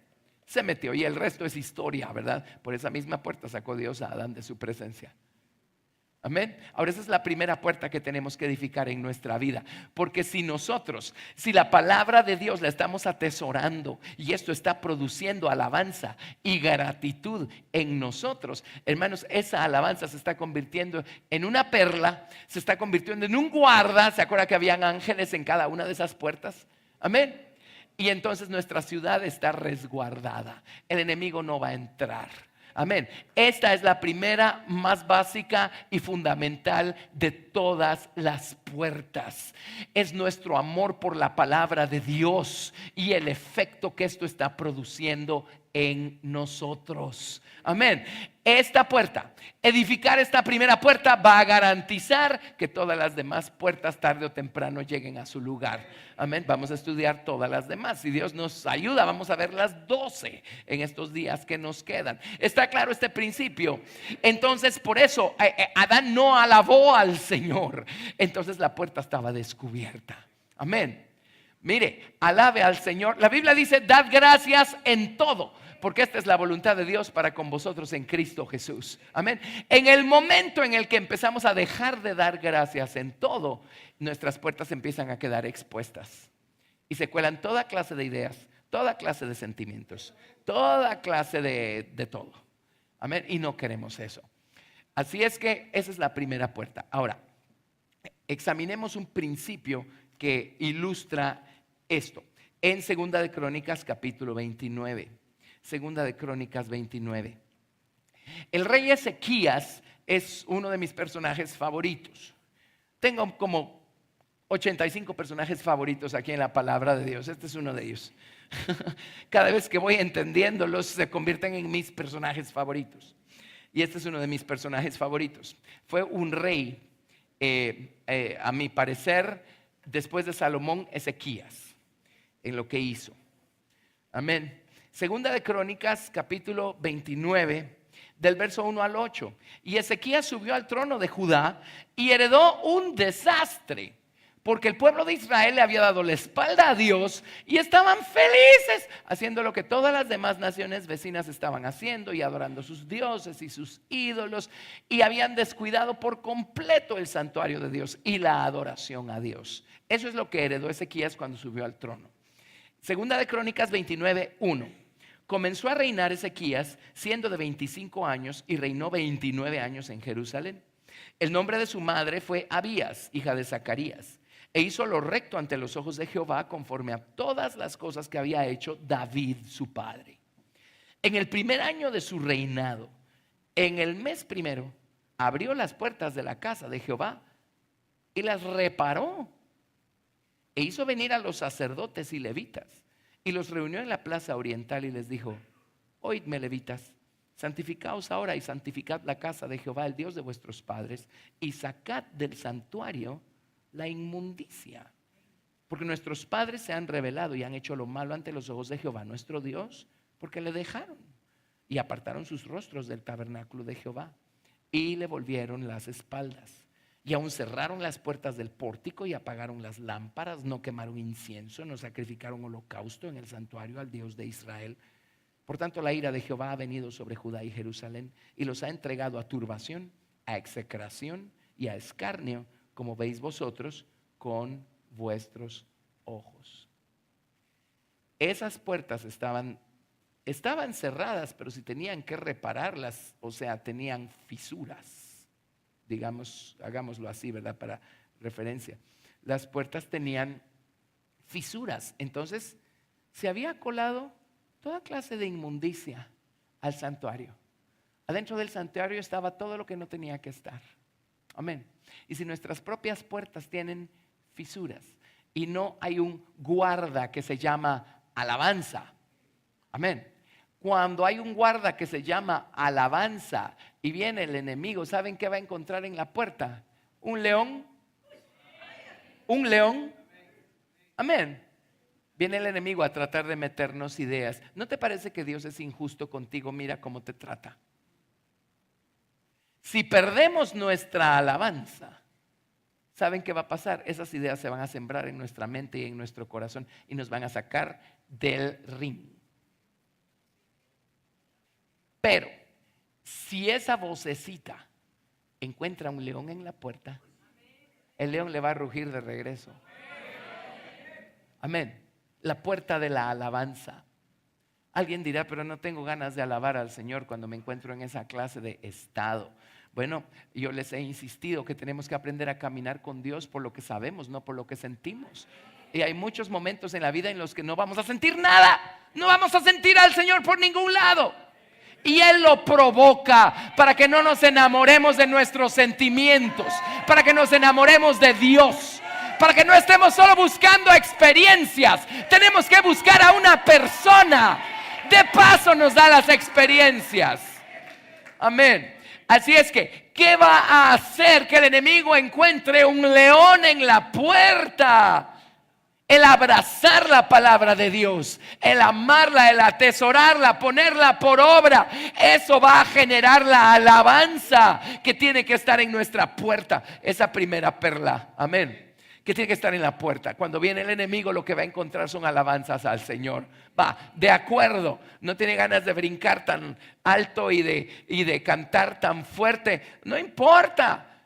Se metió y el resto es historia, ¿verdad? Por esa misma puerta sacó Dios a Adán de su presencia. Amén. Ahora esa es la primera puerta que tenemos que edificar en nuestra vida. Porque si la palabra de Dios la estamos atesorando y esto está produciendo alabanza y gratitud en nosotros, hermanos, esa alabanza se está convirtiendo en una perla, se está convirtiendo en un guarda. ¿Se acuerda que habían ángeles en cada una de esas puertas? Amén. Y entonces nuestra ciudad está resguardada. El enemigo no va a entrar. Amén. Esta es la primera, más básica y fundamental de todas las puertas. Es nuestro amor por la palabra de Dios y el efecto que esto está produciendo en nosotros. Amén. Esta puerta, edificar esta primera puerta va a garantizar que todas las demás puertas tarde o temprano lleguen a su lugar. Amén. Vamos a estudiar todas las demás. Si Dios nos ayuda, vamos a ver las 12 en estos días que nos quedan. ¿Está claro este principio? Entonces, por eso Adán no alabó al Señor. Entonces la puerta estaba descubierta. Amén. Mire, alabe al Señor. La Biblia dice: dad gracias en todo, porque esta es la voluntad de Dios para con vosotros en Cristo Jesús. Amén. En el momento en el que empezamos a dejar de dar gracias en todo, nuestras puertas empiezan a quedar expuestas y se cuelan toda clase de ideas, toda clase de sentimientos, toda clase de todo. Amén. Y no queremos eso. Así es que esa es la primera puerta. Ahora, examinemos un principio que ilustra esto en Segunda de Crónicas capítulo 29. Segunda de Crónicas 29. El rey Ezequías es uno de mis personajes favoritos. Tengo como 85 personajes favoritos aquí en la palabra de Dios. Este es uno de ellos. Cada vez que voy entendiéndolos se convierten en mis personajes favoritos. Y este es uno de mis personajes favoritos. Fue un rey, a mi parecer, después de Salomón, Ezequías, en lo que hizo. Amén. Segunda de Crónicas, capítulo 29, del verso 1 al 8. Y Ezequías subió al trono de Judá y heredó un desastre, porque el pueblo de Israel le había dado la espalda a Dios y estaban felices haciendo lo que todas las demás naciones vecinas estaban haciendo y adorando sus dioses y sus ídolos, y habían descuidado por completo el santuario de Dios y la adoración a Dios. Eso es lo que heredó Ezequías cuando subió al trono. Segunda de Crónicas 29, 1. Comenzó a reinar Ezequías siendo de 25 años y reinó 29 años en Jerusalén. El nombre de su madre fue Abías, hija de Zacarías, e hizo lo recto ante los ojos de Jehová conforme a todas las cosas que había hecho David su padre. En el primer año de su reinado, en el mes primero, abrió las puertas de la casa de Jehová y las reparó, e hizo venir a los sacerdotes y levitas y los reunió en la plaza oriental y les dijo: oídme, levitas, santificaos ahora y santificad la casa de Jehová, el Dios de vuestros padres, y sacad del santuario la inmundicia. Porque nuestros padres se han rebelado y han hecho lo malo ante los ojos de Jehová nuestro Dios, porque le dejaron y apartaron sus rostros del tabernáculo de Jehová y le volvieron las espaldas. Y aún cerraron las puertas del pórtico y apagaron las lámparas, no quemaron incienso, no sacrificaron holocausto en el santuario al Dios de Israel. Por tanto, la ira de Jehová ha venido sobre Judá y Jerusalén y los ha entregado a turbación, a execración y a escarnio, como veis vosotros con vuestros ojos. Esas puertas estaban cerradas, pero si tenían que repararlas, o sea, tenían fisuras. Digamos, hagámoslo así, ¿verdad? Para referencia. Las puertas tenían fisuras. Entonces, se había colado toda clase de inmundicia al santuario. Adentro del santuario estaba todo lo que no tenía que estar. Amén. Y si nuestras propias puertas tienen fisuras y no hay un guarda que se llama alabanza. Amén. Cuando hay un guarda que se llama alabanza y viene el enemigo, ¿saben qué va a encontrar en la puerta? Un león. Un león. Amén. Viene el enemigo a tratar de meternos ideas. ¿No te parece que Dios es injusto contigo? Mira cómo te trata. Si perdemos nuestra alabanza, ¿saben qué va a pasar? Esas ideas se van a sembrar en nuestra mente y en nuestro corazón y nos van a sacar del ring. Pero si esa vocecita encuentra un león en la puerta, el león le va a rugir de regreso. Amén. La puerta de la alabanza. Alguien dirá, pero no tengo ganas de alabar al Señor cuando me encuentro en esa clase de estado. Bueno, yo les he insistido que tenemos que aprender a caminar con Dios por lo que sabemos, no por lo que sentimos. Y hay muchos momentos en la vida en los que no vamos a sentir nada. No vamos a sentir al Señor por ningún lado. Y Él lo provoca para que no nos enamoremos de nuestros sentimientos, para que nos enamoremos de Dios, para que no estemos solo buscando experiencias. Tenemos que buscar a una persona. De paso nos da las experiencias. Amén. Así es que, ¿qué va a hacer que el enemigo encuentre un león en la puerta? El abrazar la palabra de Dios, el amarla, el atesorarla, ponerla por obra, eso va a generar la alabanza que tiene que estar en nuestra puerta. Esa primera perla, amén, que tiene que estar en la puerta. Cuando viene el enemigo, lo que va a encontrar son alabanzas al Señor. Va, de acuerdo, no tiene ganas de brincar tan alto y de cantar tan fuerte, no importa.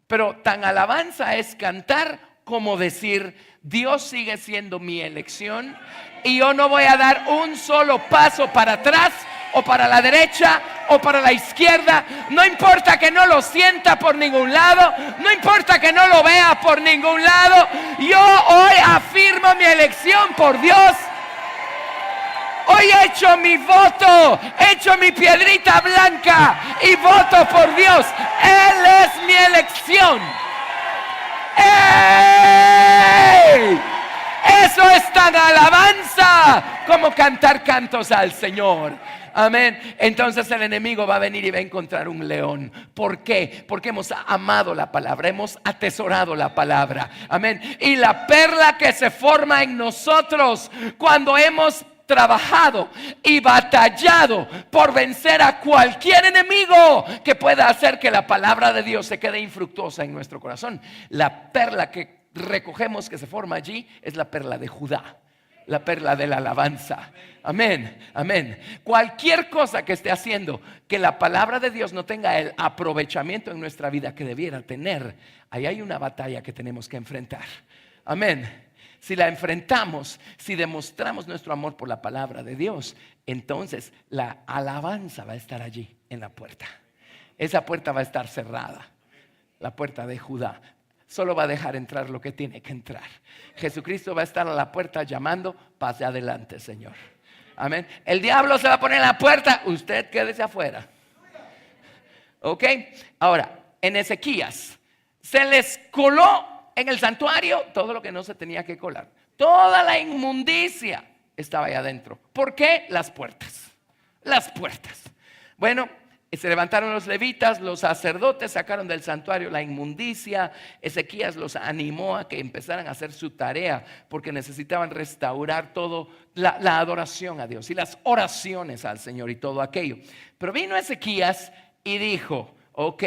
Pero tan alabanza es cantar como decir: Dios sigue siendo mi elección y yo no voy a dar un solo paso para atrás o para la derecha o para la izquierda. No importa que no lo sienta por ningún lado, no importa que no lo vea por ningún lado. Yo hoy afirmo mi elección por Dios. Hoy he hecho mi voto, he hecho mi piedrita blanca y voto por Dios. Él es mi elección. ¡Ey! Eso es tan alabanza como cantar cantos al Señor. Amén. Entonces el enemigo va a venir y va a encontrar un león. ¿Por qué? Porque hemos amado la palabra, hemos atesorado la palabra. Amén. Y la perla que se forma en nosotros cuando hemos trabajado y batallado por vencer a cualquier enemigo que pueda hacer que la palabra de Dios se quede infructuosa en nuestro corazón. La perla que recogemos que se forma allí es la perla de Judá, la perla de la alabanza. Amén, amén. Cualquier cosa que esté haciendo que la palabra de Dios no tenga el aprovechamiento en nuestra vida que debiera tener, ahí hay una batalla que tenemos que enfrentar. Amén. Si la enfrentamos, si demostramos nuestro amor por la palabra de Dios, entonces la alabanza va a estar allí en la puerta. Esa puerta va a estar cerrada, la puerta de Judá. Solo va a dejar entrar lo que tiene que entrar. Jesucristo va a estar a la puerta llamando: pase adelante, Señor. Amén. El diablo se va a poner en la puerta, usted quédese afuera. Ok. Ahora, en Ezequías se les coló en el santuario todo lo que no se tenía que colar. Toda la inmundicia estaba ahí adentro. ¿Por qué? Las puertas. Las puertas. Bueno, se levantaron los levitas, los sacerdotes sacaron del santuario la inmundicia. Ezequías los animó a que empezaran a hacer su tarea porque necesitaban restaurar todo, la adoración a Dios y las oraciones al Señor y todo aquello. Pero vino Ezequías y dijo, ok,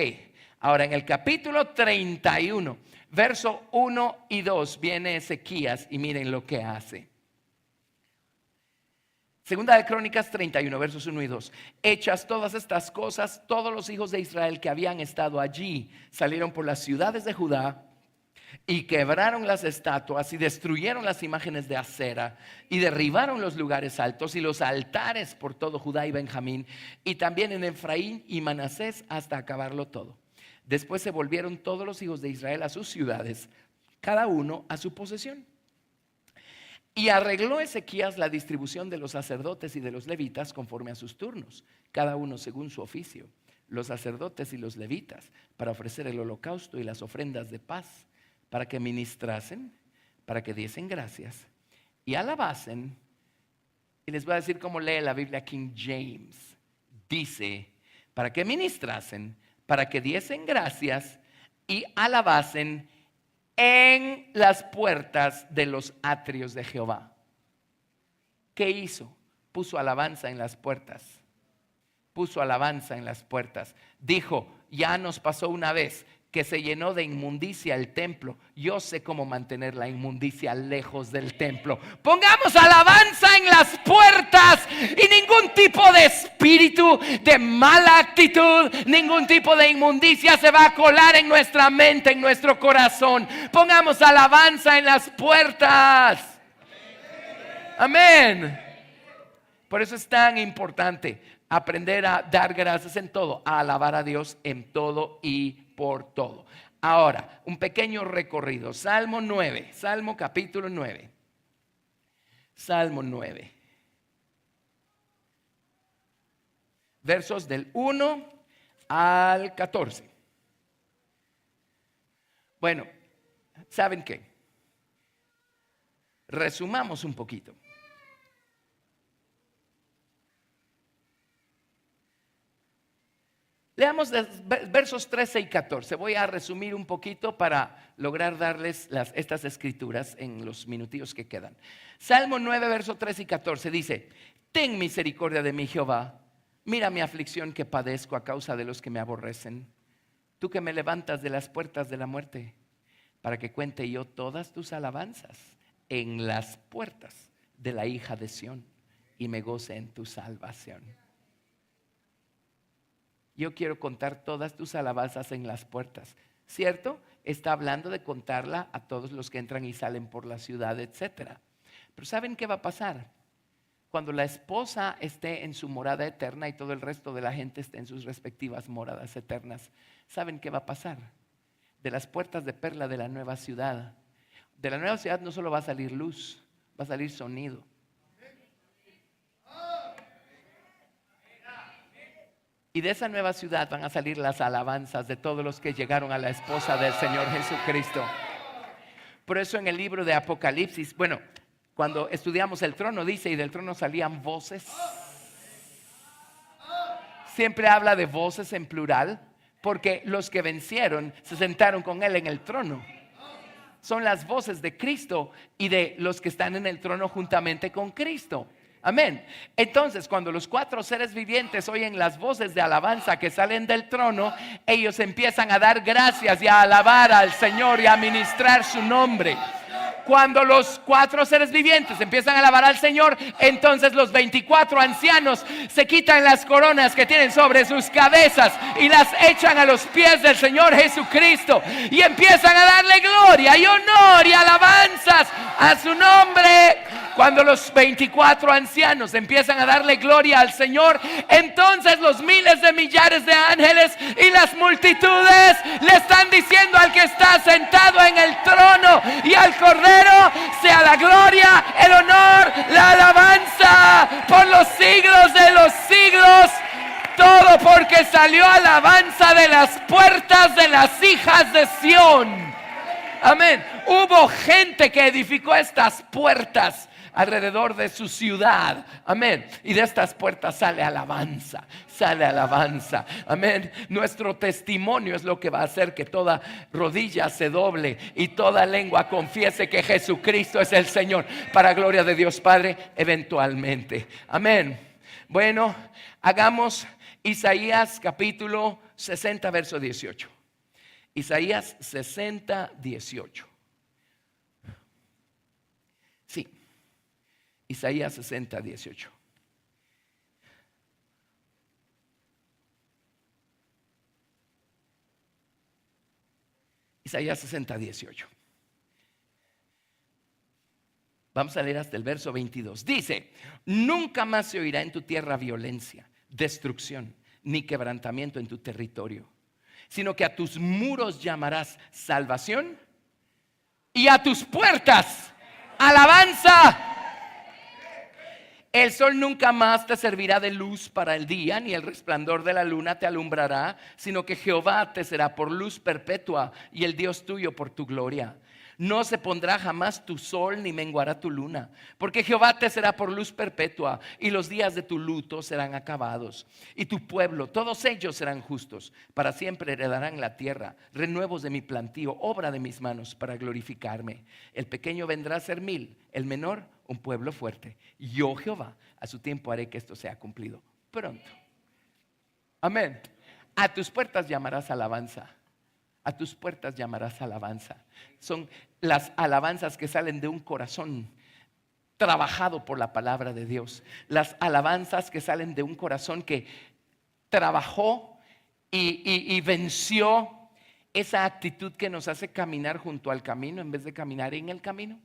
ahora en el capítulo 31, verso 1 y 2 viene Ezequías y miren lo que hace. Segunda de Crónicas 31, versos 1 y 2. Hechas todas estas cosas, todos los hijos de Israel que habían estado allí salieron por las ciudades de Judá y quebraron las estatuas y destruyeron las imágenes de acera y derribaron los lugares altos y los altares por todo Judá y Benjamín y también en Efraín y Manasés hasta acabarlo todo. Después se volvieron todos los hijos de Israel a sus ciudades, cada uno a su posesión. Y arregló Ezequías la distribución de los sacerdotes y de los levitas conforme a sus turnos, cada uno según su oficio, los sacerdotes y los levitas, para ofrecer el holocausto y las ofrendas de paz, para que ministrasen, para que diesen gracias y alabasen. Y les voy a decir cómo lee la Biblia King James. Dice, para que ministrasen, para que diesen gracias y alabasen en las puertas de los atrios de Jehová. ¿Qué hizo? Puso alabanza en las puertas. Puso alabanza en las puertas. Dijo, ya nos pasó una vez que se llenó de inmundicia el templo. Yo sé cómo mantener la inmundicia lejos del templo. Pongamos alabanza en las puertas y ningún tipo de espíritu de mala actitud, ningún tipo de inmundicia se va a colar en nuestra mente, en nuestro corazón. Pongamos alabanza en las puertas. Amén. Por eso es tan importante aprender a dar gracias en todo, a alabar a Dios en todo y por todo. Ahora, un pequeño recorrido. Salmo 9, Salmo capítulo 9. Salmo 9. Versos del 1 al 14. Bueno, ¿saben qué? Resumamos un poquito. Leamos versos 13 y 14. Voy a resumir un poquito para lograr darles estas escrituras en los minutillos que quedan. Salmo 9, versos 13 y 14 dice: ten misericordia de mí, Jehová. Mira mi aflicción que padezco a causa de los que me aborrecen. Tú que me levantas de las puertas de la muerte, para que cuente yo todas tus alabanzas en las puertas de la hija de Sión y me goce en tu salvación. Yo quiero contar todas tus alabanzas en las puertas. ¿Cierto? Está hablando de contarla a todos los que entran y salen por la ciudad, etc. Pero ¿saben qué va a pasar? Cuando la esposa esté en su morada eterna y todo el resto de la gente esté en sus respectivas moradas eternas, ¿saben qué va a pasar? De las puertas de perla de la nueva ciudad. De la nueva ciudad no solo va a salir luz, va a salir sonido. Y de esa nueva ciudad van a salir las alabanzas de todos los que llegaron a la esposa del Señor Jesucristo. Por eso en el libro de Apocalipsis, bueno, cuando estudiamos el trono dice, y del trono salían voces. Siempre habla de voces en plural, porque los que vencieron se sentaron con Él en el trono. Son las voces de Cristo y de los que están en el trono juntamente con Cristo. Amén. Entonces, cuando los 4 seres vivientes oyen las voces de alabanza que salen del trono, ellos empiezan a dar gracias y a alabar al Señor y a ministrar su nombre. Cuando los 4 seres vivientes empiezan a alabar al Señor, entonces los 24 ancianos se quitan las coronas que tienen sobre sus cabezas y las echan a los pies del Señor Jesucristo y empiezan a darle gloria y honor y alabanzas a su nombre. Cuando los 24 ancianos empiezan a darle gloria al Señor, entonces los miles de millares de ángeles y las multitudes le están diciendo al que está sentado en el trono y al Cordero: sea la gloria, el honor, la alabanza por los siglos de los siglos. Todo porque salió alabanza de las puertas de las hijas de Sión. Amén. Hubo gente que edificó estas puertas. alrededor de su ciudad. Amén. Y de estas puertas sale alabanza, amén. Nuestro testimonio es lo que va a hacer que toda rodilla se doble y toda lengua confiese que Jesucristo es el Señor, para gloria de Dios Padre, eventualmente. Amén. Bueno, hagamos Isaías capítulo 60, verso 18. Isaías 60, 18. Sí, Isaías 60, 18. Isaías 60, 18. Vamos a leer hasta el verso 22. Dice: nunca más se oirá en tu tierra violencia, destrucción, ni quebrantamiento en tu territorio, sino que a tus muros llamarás salvación y a tus puertas alabanza. El sol nunca más te servirá de luz para el día, ni el resplandor de la luna te alumbrará, sino que Jehová te será por luz perpetua y el Dios tuyo por tu gloria. No se pondrá jamás tu sol ni menguará tu luna, porque Jehová te será por luz perpetua y los días de tu luto serán acabados. Y tu pueblo, todos ellos serán justos, para siempre heredarán la tierra, renuevos de mi plantío, obra de mis manos para glorificarme. El pequeño vendrá a ser 1000, el menor un pueblo fuerte. Yo Jehová a su tiempo haré que esto sea cumplido pronto. Amén. A tus puertas llamarás alabanza. A tus puertas llamarás alabanza. Son las alabanzas que salen de un corazón trabajado por la palabra de Dios. Las alabanzas que salen de un corazón que trabajó y venció esa actitud que nos hace caminar junto al camino en vez de caminar en el camino.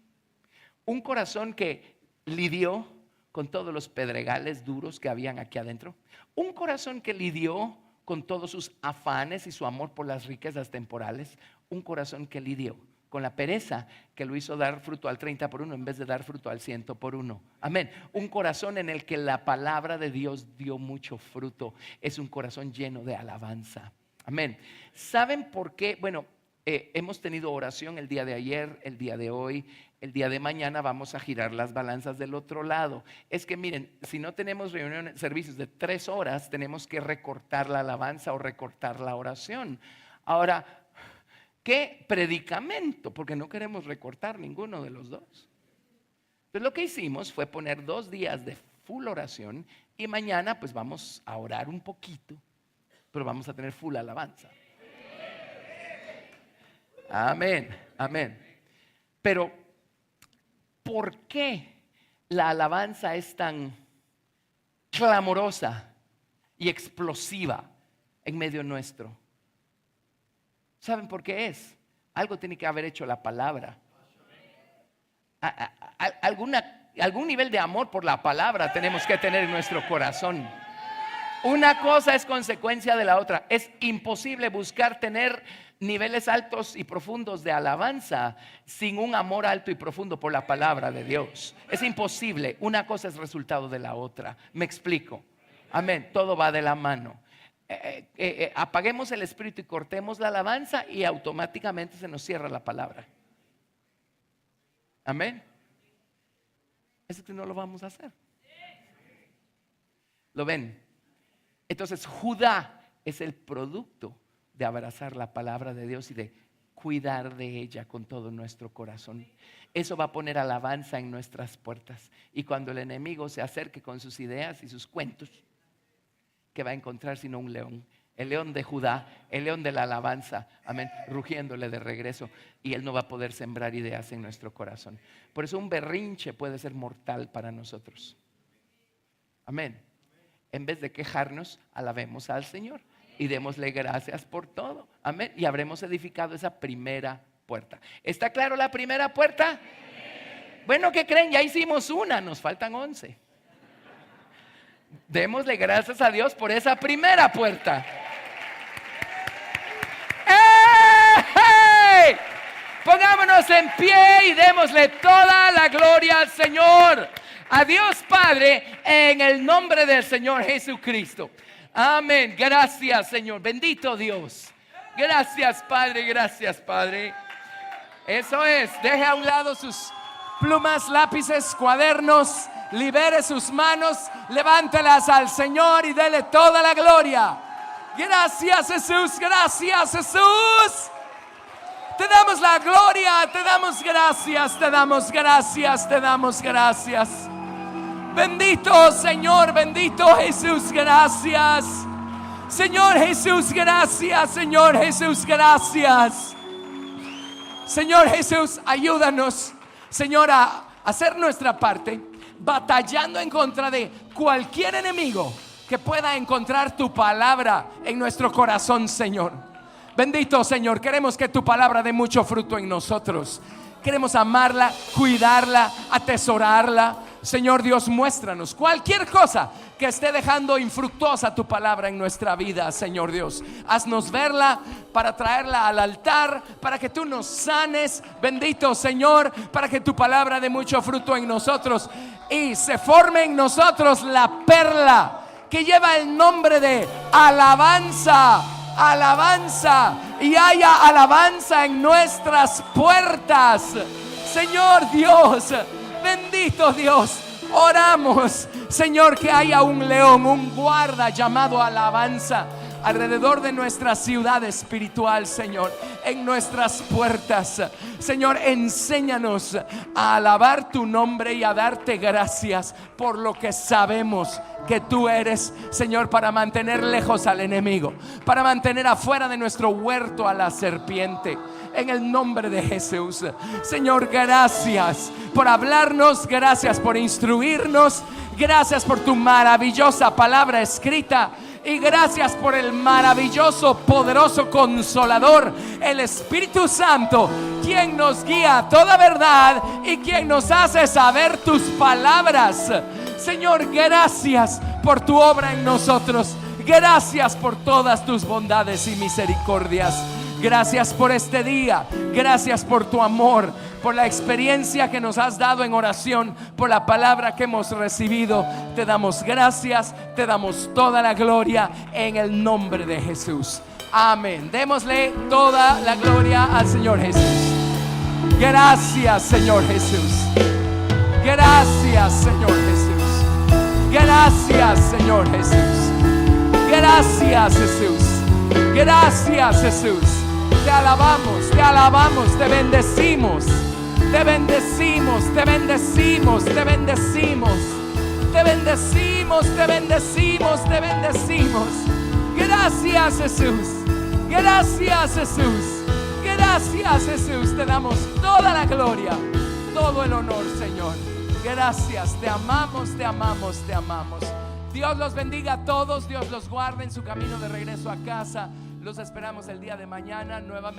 Un corazón que lidió con todos los pedregales duros que habían aquí adentro. Un corazón que lidió con todos sus afanes y su amor por las riquezas temporales. Un corazón que lidió con la pereza que lo hizo dar fruto al 30 por 1 en vez de dar fruto al 100 por 1. Amén. Un corazón en el que la palabra de Dios dio mucho fruto. Es un corazón lleno de alabanza. Amén. ¿Saben por qué? Bueno, hemos tenido oración el día de ayer, el día de hoy. El día de mañana vamos a girar las balanzas del otro lado. Es que miren, si no tenemos reuniones, servicios de 3 horas, tenemos que recortar la alabanza o recortar la oración. Ahora, ¿qué predicamento? Porque no queremos recortar ninguno de los dos. Entonces lo que hicimos fue poner 2 días de full oración y mañana pues vamos a orar un poquito, pero vamos a tener full alabanza. Amén, amén. Pero ¿por qué la alabanza es tan clamorosa y explosiva en medio nuestro? ¿Saben por qué es? Algo tiene que haber hecho la palabra. Algún nivel de amor por la palabra tenemos que tener en nuestro corazón. Una cosa es consecuencia de la otra. Es imposible buscar tener niveles altos y profundos de alabanza sin un amor alto y profundo por la palabra de Dios. Es imposible. Una cosa es resultado de la otra. Me explico. Amén. Todo va de la mano. Apaguemos el espíritu y cortemos la alabanza y automáticamente se nos cierra la palabra. Amén. Eso que no lo vamos a hacer. ¿Lo ven? Entonces Judá es el producto de abrazar la palabra de Dios y de cuidar de ella con todo nuestro corazón. Eso va a poner alabanza en nuestras puertas. Y cuando el enemigo se acerque con sus ideas y sus cuentos, ¿qué va a encontrar sino un león? El león de Judá, el león de la alabanza, amén, rugiéndole de regreso. Y él no va a poder sembrar ideas en nuestro corazón. Por eso un berrinche puede ser mortal para nosotros. Amén. En vez de quejarnos, alabemos al Señor y démosle gracias por todo. Amén. Y habremos edificado esa primera puerta. ¿Está claro la primera puerta? Bueno, ¿qué creen? Ya hicimos una, nos faltan 11. Démosle gracias a Dios por esa primera puerta. ¡Hey! Pongámonos en pie y démosle toda la gloria al Señor. A Dios Padre, en el nombre del Señor Jesucristo. Amén. Gracias, Señor. Bendito Dios. Gracias, Padre. Gracias, Padre. Eso es. Deje a un lado sus Plumas, lápices, cuadernos, libere sus manos, levántelas al Señor y dele toda la gloria. Gracias, Jesús, gracias, Jesús. Te damos la gloria, te damos gracias, te damos gracias, te damos gracias. Bendito Señor, bendito Jesús, gracias. Señor Jesús, gracias. Señor Jesús, gracias. Señor Jesús, ayúdanos, Señor, a hacer nuestra parte, batallando en contra de cualquier enemigo que pueda encontrar tu palabra en nuestro corazón, Señor. Bendito Señor, queremos que tu palabra dé mucho fruto en nosotros. Queremos amarla, cuidarla, atesorarla. Señor Dios, muéstranos cualquier cosa que esté dejando infructuosa tu palabra en nuestra vida, Señor Dios. Haznos verla para traerla al altar, para que tú nos sanes, bendito Señor, para que tu palabra dé mucho fruto en nosotros y se forme en nosotros la perla que lleva el nombre de alabanza. Alabanza, y haya alabanza en nuestras puertas. Señor Dios, bendito Dios, oramos, Señor, que haya un león, un guarda llamado alabanza alrededor de nuestra ciudad espiritual, Señor, en nuestras puertas. Señor, enséñanos a alabar tu nombre y a darte gracias por lo que sabemos que tú eres, Señor, para mantener lejos al enemigo, para mantener afuera de nuestro huerto a la serpiente. En el nombre de Jesús, Señor, gracias por hablarnos, gracias por instruirnos, gracias por tu maravillosa palabra escrita. Y gracias por el maravilloso, poderoso Consolador, el Espíritu Santo, quien nos guía a toda verdad y quien nos hace saber tus palabras. Señor, gracias por tu obra en nosotros. Gracias por todas tus bondades y misericordias. Gracias por este día. Gracias por tu amor, por la experiencia que nos has dado en oración, por la palabra que hemos recibido. Te damos gracias, te damos toda la gloria en el nombre de Jesús. Amén. Démosle toda la gloria al Señor Jesús. Gracias, Señor Jesús. Gracias, Señor Jesús. Gracias, Señor Jesús. Gracias, Jesús. Gracias, Jesús. Te alabamos, te bendecimos. Te bendecimos, te bendecimos, te bendecimos. Te bendecimos, te bendecimos, te bendecimos. Gracias, Jesús. Gracias, Jesús. Gracias, Jesús. Te damos toda la gloria, todo el honor, Señor. Gracias, te amamos, te amamos, te amamos. Dios los bendiga a todos, Dios los guarde en su camino de regreso a casa. Los esperamos el día de mañana nuevamente.